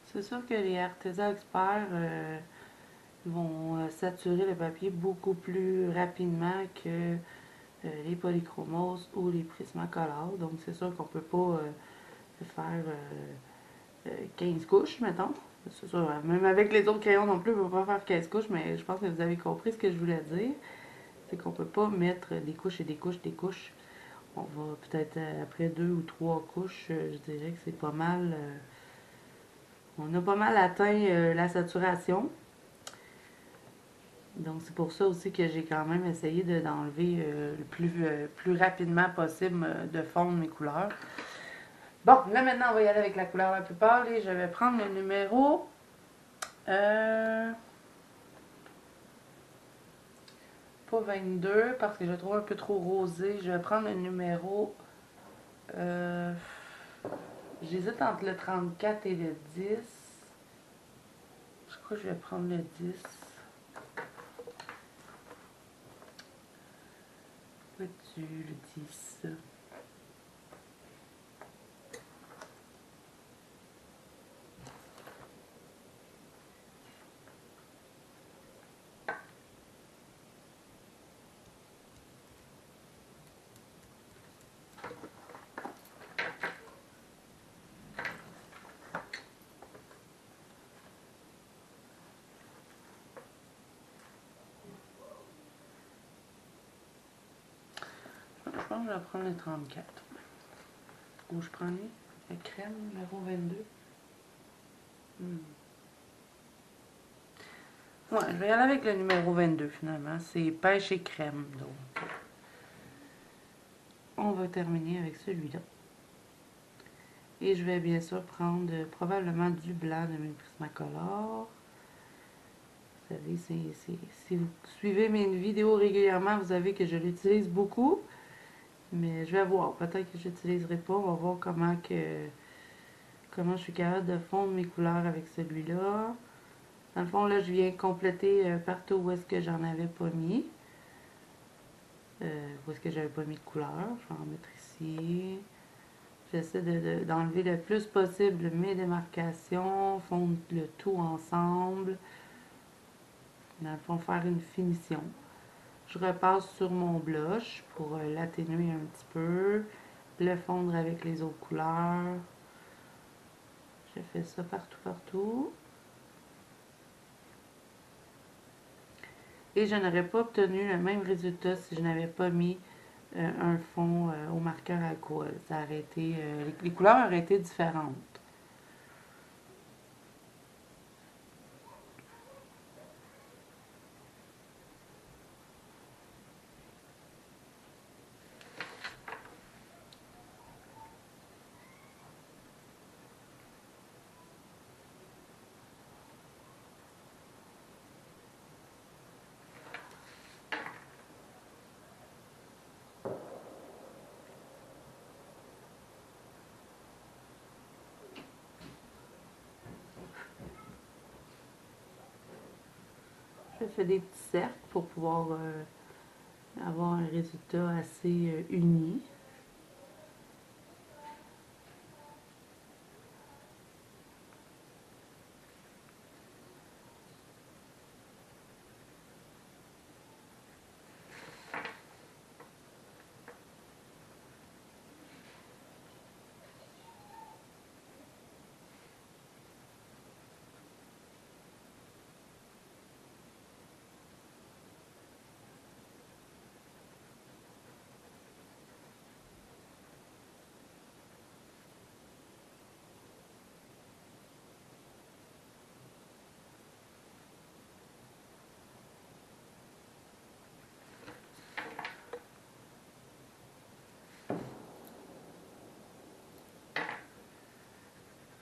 C'est sûr que les Arteza Expert vont saturer le papier beaucoup plus rapidement que les polychromos ou les Prismacolor. Donc c'est sûr qu'on peut pas faire 15 couches, mettons. C'est sûr, même avec les autres crayons non plus, on ne peut pas faire 15 couches, mais je pense que vous avez compris ce que je voulais dire. C'est qu'on ne peut pas mettre des couches et des couches, des couches. On va peut-être après 2 ou 3 couches, je dirais que c'est pas mal. On a pas mal atteint la saturation. Donc c'est pour ça aussi que j'ai quand même essayé d'enlever le plus rapidement possible de fondre mes couleurs. Bon, là maintenant on va y aller avec la couleur la plus pâle et je vais prendre le numéro pas 22 parce que je le trouve un peu trop rosé. Je vais prendre le numéro j'hésite entre le 34 et le 10. Je crois que je vais prendre le 10. Où es-tu, le 10? Je pense que je vais prendre le 34. Ou je prends le crème numéro 22. Ouais, je vais y aller avec le numéro 22 finalement. C'est pêche et crème. Donc, on va terminer avec celui-là. Et je vais bien sûr prendre probablement du blanc de mes Prismacolor. Vous savez, si vous suivez mes vidéos régulièrement, vous savez que je l'utilise beaucoup. Mais je vais voir. Peut-être que je n'utiliserai pas. On va voir comment je suis capable de fondre mes couleurs avec celui-là. Dans le fond, là, je viens compléter partout où est-ce que j'en avais pas mis. Où est-ce que j'avais pas mis de couleur. Je vais en mettre ici. J'essaie d'enlever le plus possible mes démarcations, fondre le tout ensemble. Dans le fond, faire une finition. Je repasse sur mon blush pour l'atténuer un petit peu, le fondre avec les autres couleurs. Je fais ça partout, partout. Et je n'aurais pas obtenu le même résultat si je n'avais pas mis un fond au marqueur alcool. Ça aurait été, les couleurs auraient été différentes. Je fais des petits cercles pour pouvoir avoir un résultat assez uni.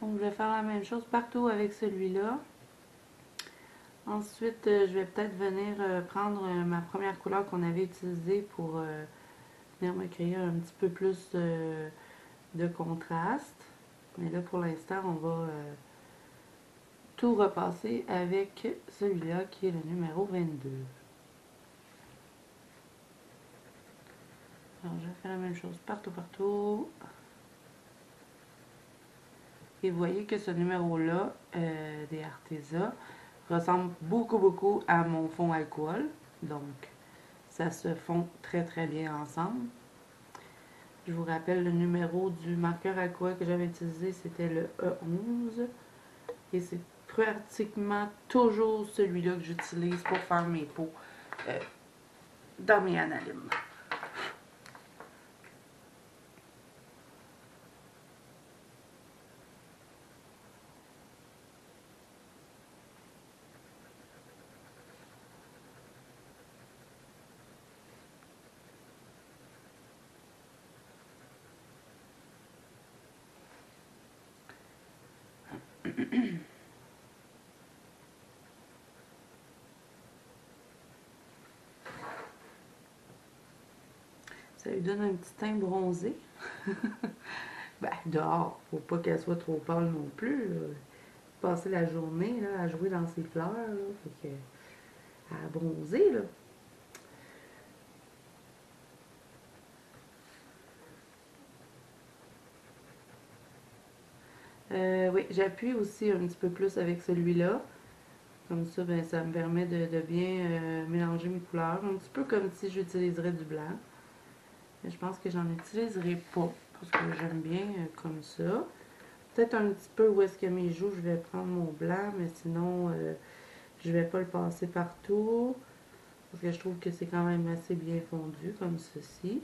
Donc, je vais faire la même chose partout avec celui-là. Ensuite, je vais peut-être venir prendre ma première couleur qu'on avait utilisée pour venir me créer un petit peu plus de contraste. Mais là, pour l'instant, on va tout repasser avec celui-là qui est le numéro 22. Alors, je fais la même chose partout, partout. Et vous voyez que ce numéro-là, des Arteza, ressemble beaucoup, beaucoup à mon fond alcool. Donc, ça se fond très, très bien ensemble. Je vous rappelle le numéro du marqueur alcool que j'avais utilisé, c'était le E11. Et c'est pratiquement toujours celui-là que j'utilise pour faire mes peaux dans mes analymes. Ça lui donne un petit teint bronzé. Ben, dehors, faut pas qu'elle soit trop pâle non plus. Là. Passer la journée là, à jouer dans ses fleurs, là, fait que, à bronzer. Là. Oui, j'appuie aussi un petit peu plus avec celui-là. Comme ça, ben, ça me permet de bien mélanger mes couleurs. Un petit peu comme si j'utiliserais du blanc. Mais je pense que j'en utiliserai pas. Parce que j'aime bien comme ça. Peut-être un petit peu où est-ce que mes joues, je vais prendre mon blanc. Mais sinon, je vais pas le passer partout. Parce que je trouve que c'est quand même assez bien fondu comme ceci.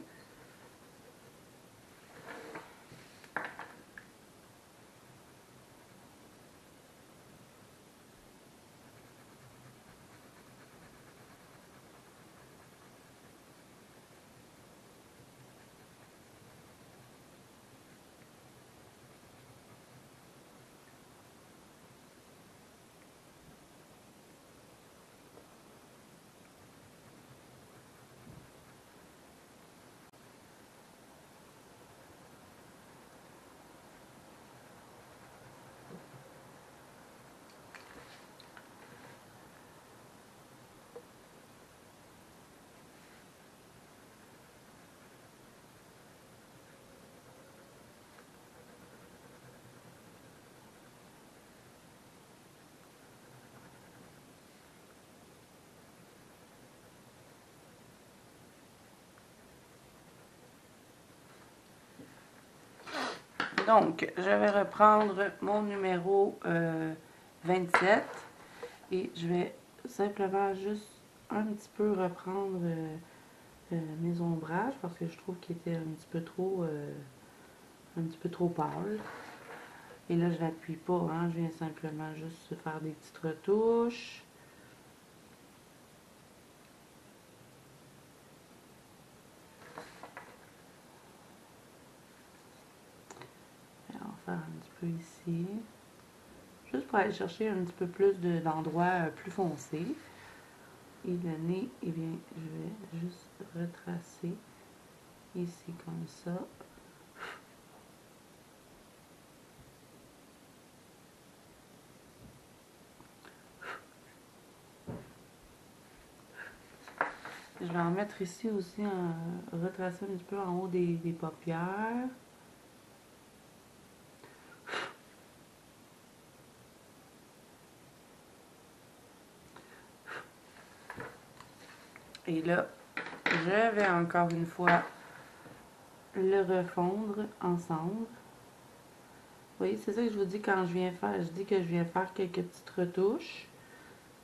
Donc, je vais reprendre mon numéro 27 et je vais simplement juste un petit peu reprendre mes ombrages parce que je trouve qu'ils étaient un petit peu trop pâles. Et là, je n'appuie pas, hein, je viens simplement juste faire des petites retouches. On va faire un petit peu ici. Juste pour aller chercher un petit peu plus d'endroits plus foncés. Et le nez, eh bien, je vais juste retracer ici comme ça. Je vais en mettre ici aussi, retracer un petit peu en haut des paupières. Et là, je vais encore une fois le refondre ensemble. Vous voyez, c'est ça que je vous dis quand je viens faire, je dis que je viens faire quelques petites retouches.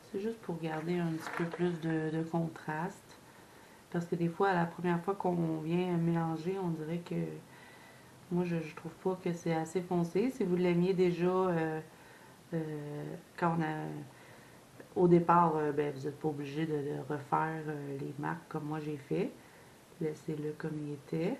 C'est juste pour garder un petit peu plus de contraste. Parce que des fois, la première fois qu'on vient mélanger, on dirait que moi, je trouve pas que c'est assez foncé. Si vous l'aimiez déjà quand on a au départ, ben, vous n'êtes pas obligé de refaire les marques comme moi j'ai fait. Laissez-le comme il était.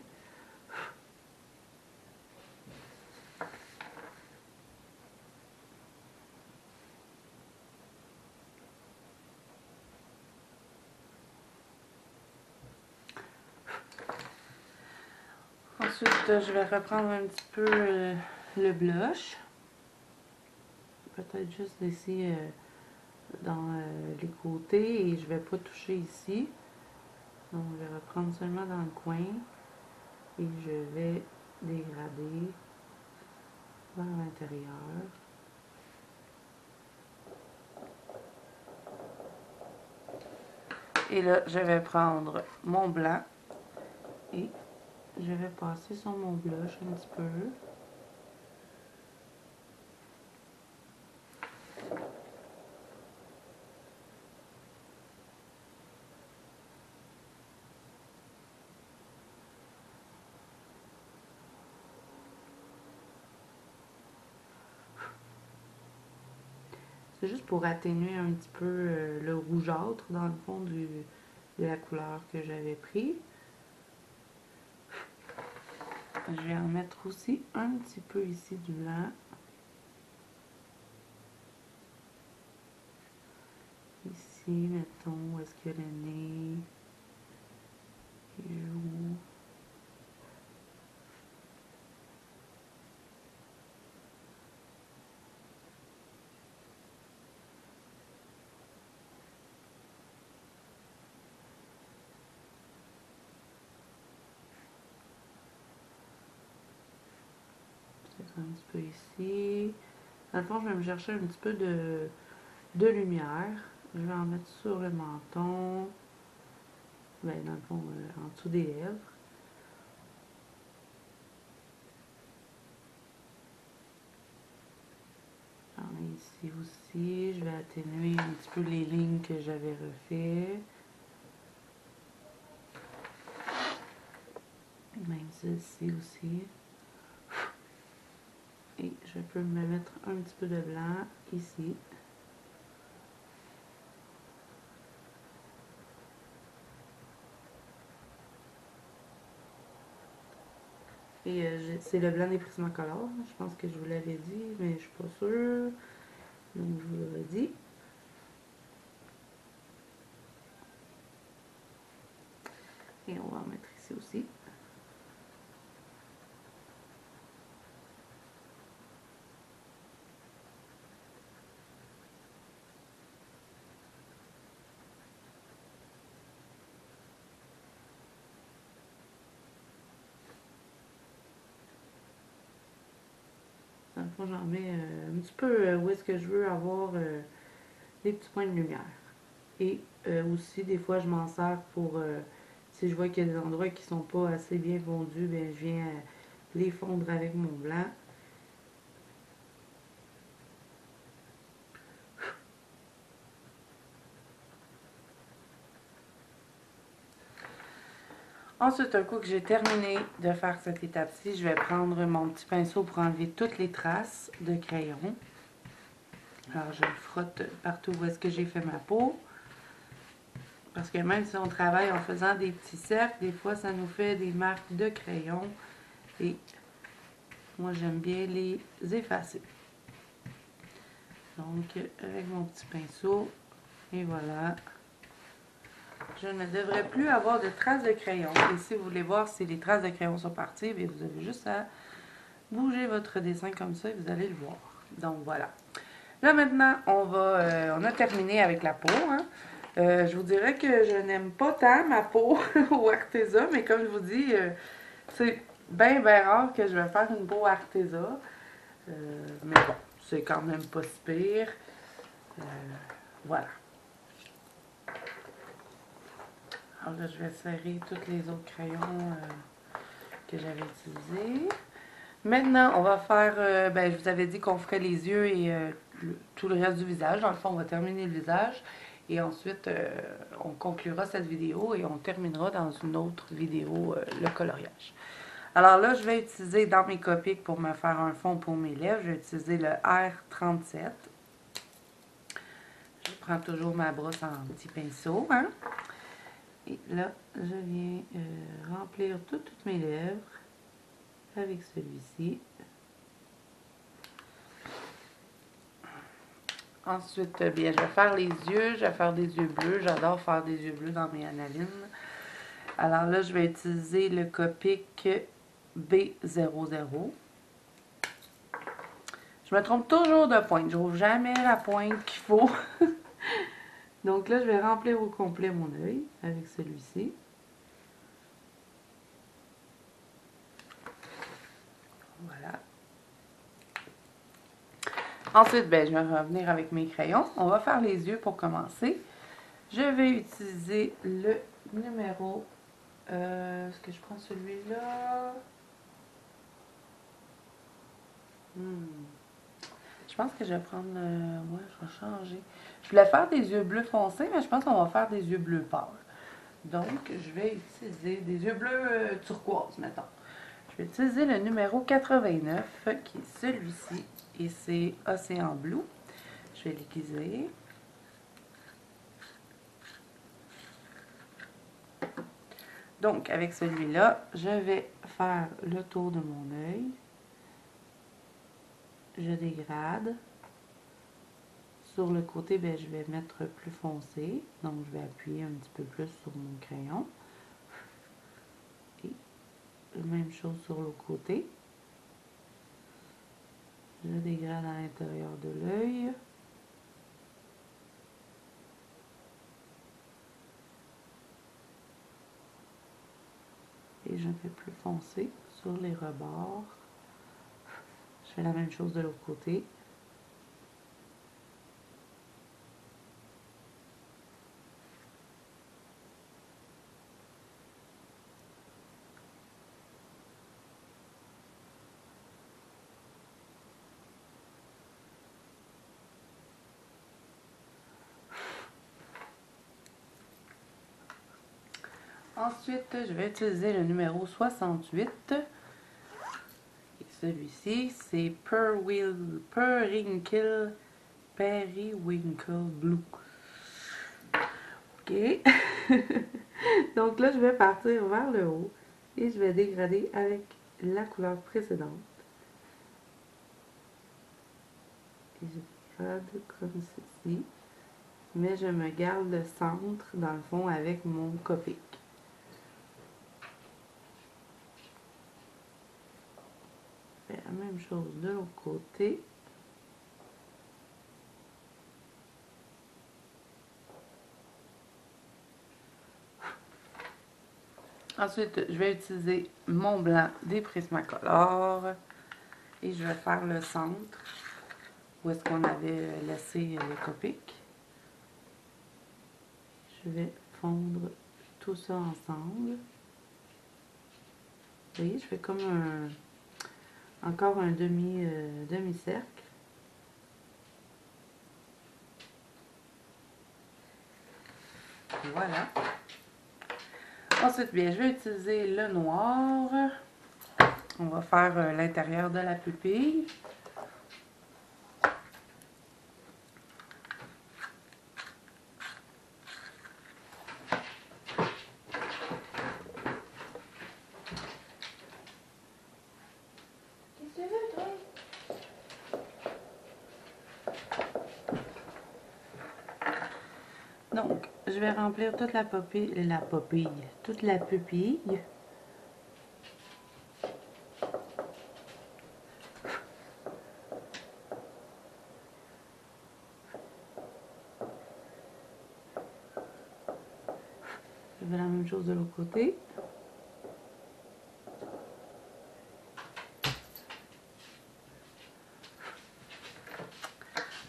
Ensuite, je vais reprendre un petit peu le blush. Peut-être juste ici dans les côtés et je vais pas toucher ici. Donc, je vais reprendre seulement dans le coin et je vais dégrader vers l'intérieur. Et là, je vais prendre mon blanc et je vais passer sur mon blush un petit peu. C'est juste pour atténuer un petit peu le rougeâtre dans le fond de la couleur que j'avais pris. Je vais en mettre aussi un petit peu ici du blanc. Ici, mettons, où est-ce que le nez, les joues. Un petit peu ici. Dans le fond, je vais me chercher un petit peu de lumière. Je vais en mettre sur le menton. Ben, dans le fond, en dessous des lèvres. J'en ai ici aussi. Je vais atténuer un petit peu les lignes que j'avais refait. Même celle-ci aussi. Et je peux me mettre un petit peu de blanc ici. Et c'est le blanc des Prismacolor. Je pense que je vous l'avais dit, mais je suis pas sûre. Donc je vous le redis. Et on va en mettre ici aussi. Dans le fond, j'en mets un petit peu où est-ce que je veux avoir des petits points de lumière. Et aussi, des fois, je m'en sers pour, si je vois qu'il y a des endroits qui sont pas assez bien fondus, bien, je viens les fondre avec mon blanc. Ensuite, un coup que j'ai terminé de faire cette étape-ci, je vais prendre mon petit pinceau pour enlever toutes les traces de crayon. Alors, je le frotte partout où est-ce que j'ai fait ma peau. Parce que même si on travaille en faisant des petits cercles, des fois, ça nous fait des marques de crayon. Et moi, j'aime bien les effacer. Donc, avec mon petit pinceau, et voilà. Je ne devrais plus avoir de traces de crayon. Et si vous voulez voir si les traces de crayon sont parties, bien, vous avez juste à bouger votre dessin comme ça et vous allez le voir. Donc, voilà. Là, maintenant, on a terminé avec la peau. Hein. Je vous dirais que je n'aime pas tant ma peau au Arteza, mais comme je vous dis, c'est bien, bien rare que je vais faire une peau Arteza. Mais bon, c'est quand même pas si pire. Voilà. Alors là, je vais serrer tous les autres crayons que j'avais utilisés. Maintenant, on va faire, ben, je vous avais dit qu'on ferait les yeux et tout le reste du visage. Dans le fond, on va terminer le visage. Et ensuite, on conclura cette vidéo et on terminera dans une autre vidéo le coloriage. Alors là, je vais utiliser dans mes Copics pour me faire un fond pour mes lèvres. Je vais utiliser le R37. Je prends toujours ma brosse en petit pinceau. Hein? Et là, je viens remplir toutes mes lèvres avec celui-ci. Ensuite, bien, je vais faire les yeux. Je vais faire des yeux bleus. J'adore faire des yeux bleus dans mes analines. Alors là, je vais utiliser le Copic B00. Je me trompe toujours de pointe. Je n'ouvre jamais la pointe qu'il faut. Donc là, je vais remplir au complet mon œil avec celui-ci. Voilà. Ensuite, ben, je vais revenir avec mes crayons. On va faire les yeux pour commencer. Je vais utiliser le numéro... est-ce que je prends celui-là? Je pense que je vais prendre... ouais, je vais changer. Je voulais faire des yeux bleus foncés, mais je pense qu'on va faire des yeux bleus pâles. Donc, je vais utiliser des yeux bleus turquoise, mettons. Je vais utiliser le numéro 89, qui est celui-ci, et c'est Océan Blue. Je vais l'aiguiser. Donc, avec celui-là, je vais faire le tour de mon œil. Je dégrade. Sur le côté, ben, je vais mettre plus foncé. Donc, je vais appuyer un petit peu plus sur mon crayon. Et même chose sur l'autre côté. Je dégrade à l'intérieur de l'œil. Et je fais plus foncé sur les rebords. Je fais la même chose de l'autre côté. Ensuite, je vais utiliser le numéro 68. Et celui-ci, c'est Periwinkle Blue. OK. Donc là, je vais partir vers le haut et je vais dégrader avec la couleur précédente. Et je dégrade comme ceci. Mais je me garde le centre, dans le fond, avec mon Copic. Je fais la même chose de l'autre côté. Ensuite, je vais utiliser mon blanc des Prismacolor et je vais faire le centre où est-ce qu'on avait laissé le Copic. Je vais fondre tout ça ensemble. Vous voyez, je fais comme Encore un demi-cercle. Voilà. Ensuite, bien, je vais utiliser le noir. On va faire l'intérieur de la pupille. Qu'est-ce que tu veux, toi? Donc, je vais remplir toute la toute la pupille. Je fais la même chose de l'autre côté.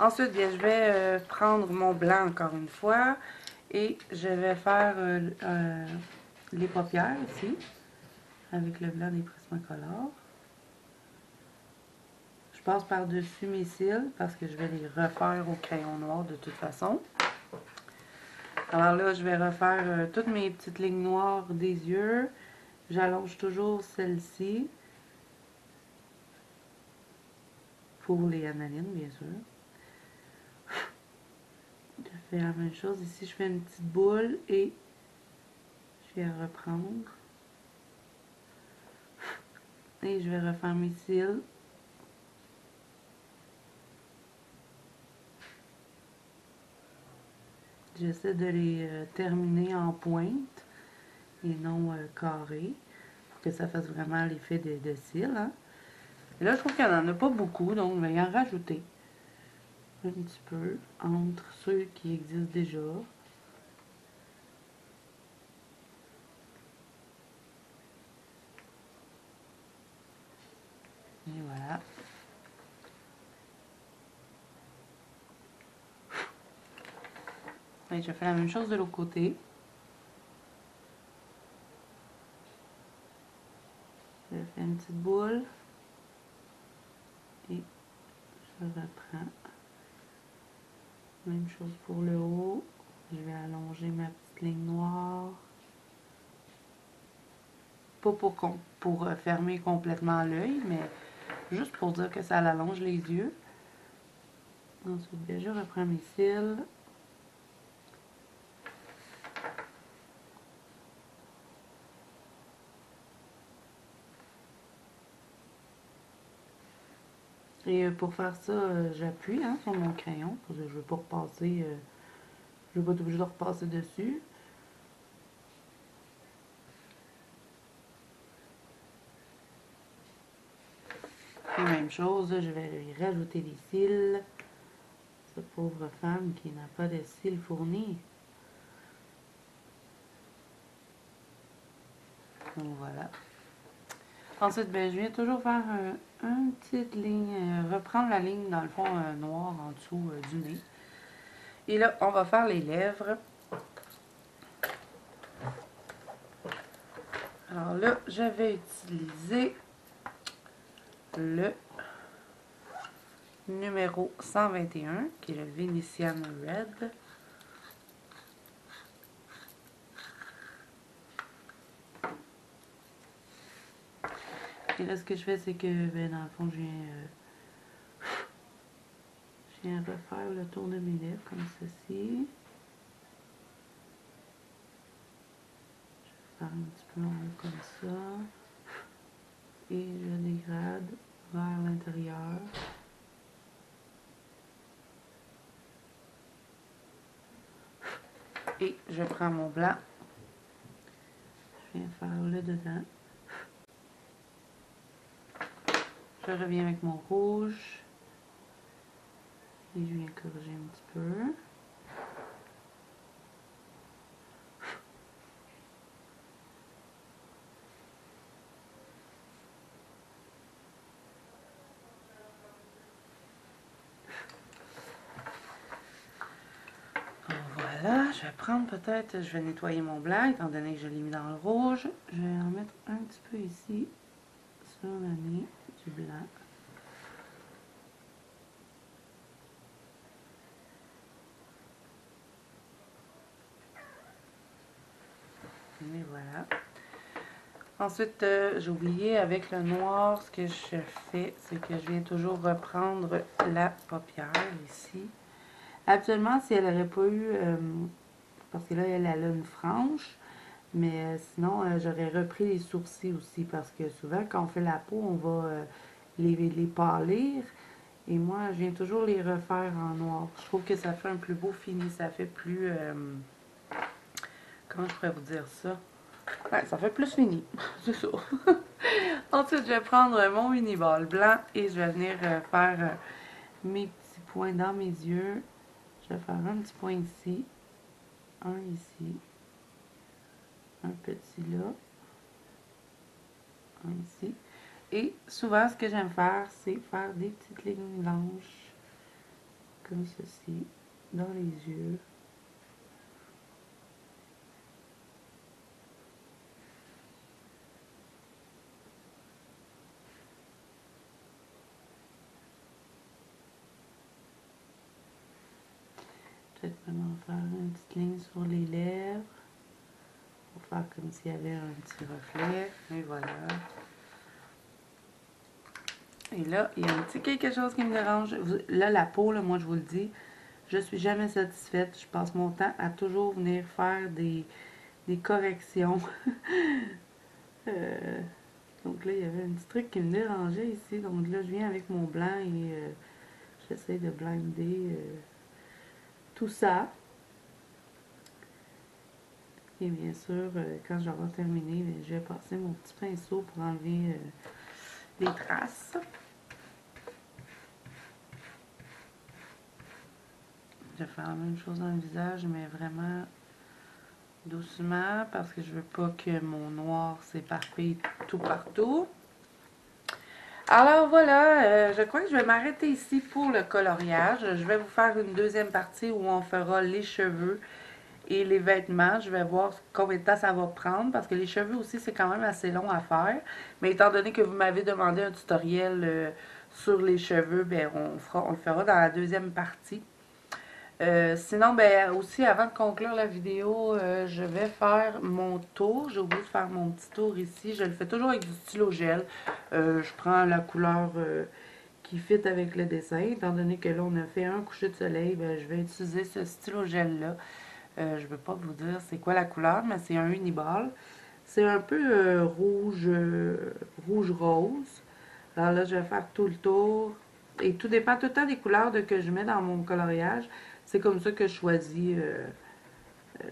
Ensuite, bien, je vais prendre mon blanc encore une fois et je vais faire les paupières ici avec le blanc des Prismacolor. Je passe par-dessus mes cils parce que je vais les refaire au crayon noir de toute façon. Alors là, je vais refaire toutes mes petites lignes noires des yeux. J'allonge toujours celle-ci pour les analines, bien sûr. Je fais la même chose. Ici, je fais une petite boule et je vais reprendre. Et je vais refaire mes cils. J'essaie de les terminer en pointe et non carré pour que ça fasse vraiment l'effet de cils. Hein. Et là, je trouve qu'il n'y en a pas beaucoup, donc je vais y en rajouter un petit peu entre ceux qui existent déjà. Et voilà. Et je fais la même chose de l'autre côté. Je fais une petite boule. Et je reprends. Même chose pour le haut. Je vais allonger ma petite ligne noire. Pas pour fermer complètement l'œil, mais juste pour dire que ça allonge les yeux. Ensuite, bien, je reprends mes cils. Et pour faire ça, j'appuie hein, sur mon crayon, parce que je ne veux pas repasser, je veux pas être obligée de repasser dessus. Et même chose, je vais lui rajouter des cils. Cette pauvre femme qui n'a pas de cils fournis. Donc voilà. Ensuite, ben, je viens toujours faire une petite ligne, reprendre la ligne dans le fond noire en dessous du nez. Et là, on va faire les lèvres. Alors là, je vais utiliser le numéro 121, qui est le Venetian Red. Et là, ce que je fais, c'est que, ben, dans le fond, je viens refaire le tour de mes lèvres, comme ceci. Je vais faire un petit peu en haut, comme ça. Et je dégrade vers l'intérieur. Et je prends mon blanc. Je viens faire le dedans. Je reviens avec mon rouge. Et je viens corriger un petit peu. Voilà, je vais prendre peut-être, je vais nettoyer mon blanc, étant donné que je l'ai mis dans le rouge. Je vais en mettre un petit peu ici, sur le nez. petit blanc. Et voilà. Ensuite, j'ai oublié avec le noir, ce que je fais, c'est que je viens toujours reprendre la paupière ici. Habituellement, si elle n'aurait pas eu, parce que là, elle a une frange, mais sinon, j'aurais repris les sourcils aussi, parce que souvent, quand on fait la peau, on va les pâlir. Et moi, je viens toujours les refaire en noir. Je trouve que ça fait un plus beau fini, ça fait plus... comment je pourrais vous dire ça? Ouais, ça fait plus fini, c'est ça. Ensuite, je vais prendre mon mini-ball blanc et je vais venir faire mes petits points dans mes yeux. Je vais faire un petit point ici, un ici, un petit là, un ici. Et souvent, ce que j'aime faire, c'est faire des petites lignes blanches, comme ceci, dans les yeux. Peut-être vraiment faire une petite ligne sur les lèvres, pour faire comme s'il y avait un petit reflet. Et voilà. Et là, il y a un petit quelque chose qui me dérange. Là, la peau, là, moi, je vous le dis, je suis jamais satisfaite. Je passe mon temps à toujours venir faire des corrections. Donc là, il y avait un petit truc qui me dérangeait ici. Donc là, je viens avec mon blanc et j'essaie de blinder tout ça. Et bien sûr, quand j'aurai terminé, je vais passer mon petit pinceau pour enlever les traces. Je vais faire la même chose dans le visage, mais vraiment doucement, parce que je veux pas que mon noir s'éparpille tout partout. Alors voilà, je crois que je vais m'arrêter ici pour le coloriage. Je vais vous faire une deuxième partie où on fera les cheveux et les vêtements. Je vais voir combien de temps ça va prendre, parce que les cheveux aussi, c'est quand même assez long à faire. Mais étant donné que vous m'avez demandé un tutoriel sur les cheveux, ben on le fera dans la deuxième partie. Sinon, ben aussi, avant de conclure la vidéo, je vais faire mon tour. J'ai oublié de faire mon petit tour ici. Je le fais toujours avec du stylo gel. Je prends la couleur qui fit avec le dessin. Étant donné que là, on a fait un coucher de soleil, ben, je vais utiliser ce stylo gel-là. Je ne vais pas vous dire c'est quoi la couleur, mais c'est un uniball. C'est un peu rouge-rose. Alors là, je vais faire tout le tour. Et tout dépend tout le temps des couleurs que je mets dans mon coloriage. C'est comme ça que je choisis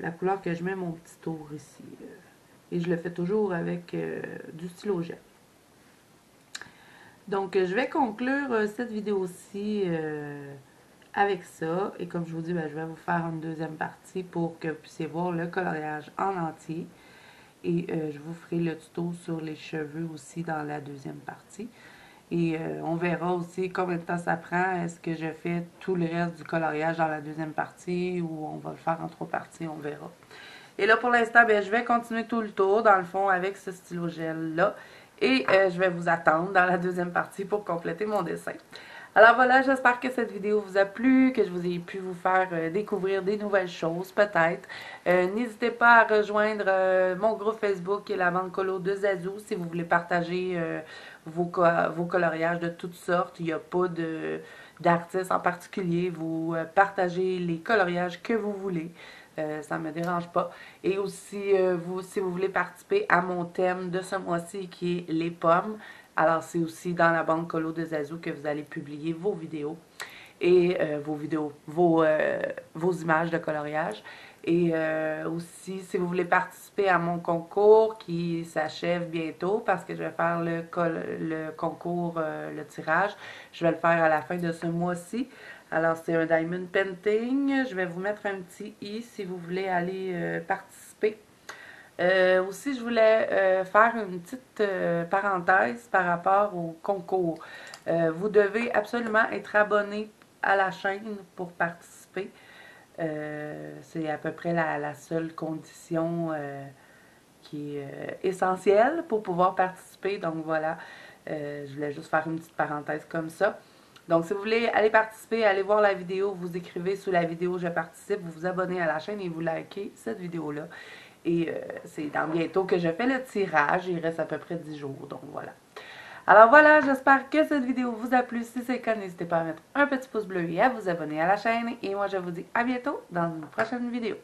la couleur que je mets mon petit tour ici. Et je le fais toujours avec du stylo gel. Donc, je vais conclure cette vidéo-ci avec ça. Et comme je vous dis, ben, je vais vous faire une deuxième partie pour que vous puissiez voir le coloriage en entier. Et je vous ferai le tuto sur les cheveux aussi dans la deuxième partie. Et on verra aussi combien de temps ça prend. Est-ce que je fais tout le reste du coloriage dans la deuxième partie ou on va le faire en 3 parties, on verra. Et là, pour l'instant, ben, je vais continuer tout le tour, dans le fond, avec ce stylo gel-là. Et je vais vous attendre dans la deuxième partie pour compléter mon dessin. Alors voilà, j'espère que cette vidéo vous a plu, que je vous ai pu vous faire découvrir des nouvelles choses, peut-être. N'hésitez pas à rejoindre mon groupe Facebook qui est la Bande Colo de Zazou si vous voulez partager vos coloriages de toutes sortes. Il n'y a pas d'artiste en particulier. Vous partagez les coloriages que vous voulez. Ça ne me dérange pas. Et aussi, si vous voulez participer à mon thème de ce mois-ci qui est les pommes, alors c'est aussi dans la bande Colo de Zazou que vous allez publier vos vidéos et vos images de coloriage. Et aussi, si vous voulez participer à mon concours qui s'achève bientôt, parce que je vais faire le concours, le tirage, je vais le faire à la fin de ce mois-ci. Alors, c'est un Diamond Painting. Je vais vous mettre un petit i si vous voulez aller participer. Aussi, je voulais faire une petite parenthèse par rapport au concours. Vous devez absolument être abonné à la chaîne pour participer. C'est à peu près la seule condition qui est essentielle pour pouvoir participer. Donc voilà. Je voulais juste faire une petite parenthèse comme ça. Donc, si vous voulez aller participer, aller voir la vidéo, vous écrivez sous la vidéo "Je participe", vous vous abonnez à la chaîne et vous likez cette vidéo-là. Et c'est dans bientôt que je fais le tirage. Il reste à peu près 10 jours, donc voilà. Alors voilà, j'espère que cette vidéo vous a plu. Si c'est le cas, n'hésitez pas à mettre un petit pouce bleu et à vous abonner à la chaîne. Et moi, je vous dis à bientôt dans une prochaine vidéo.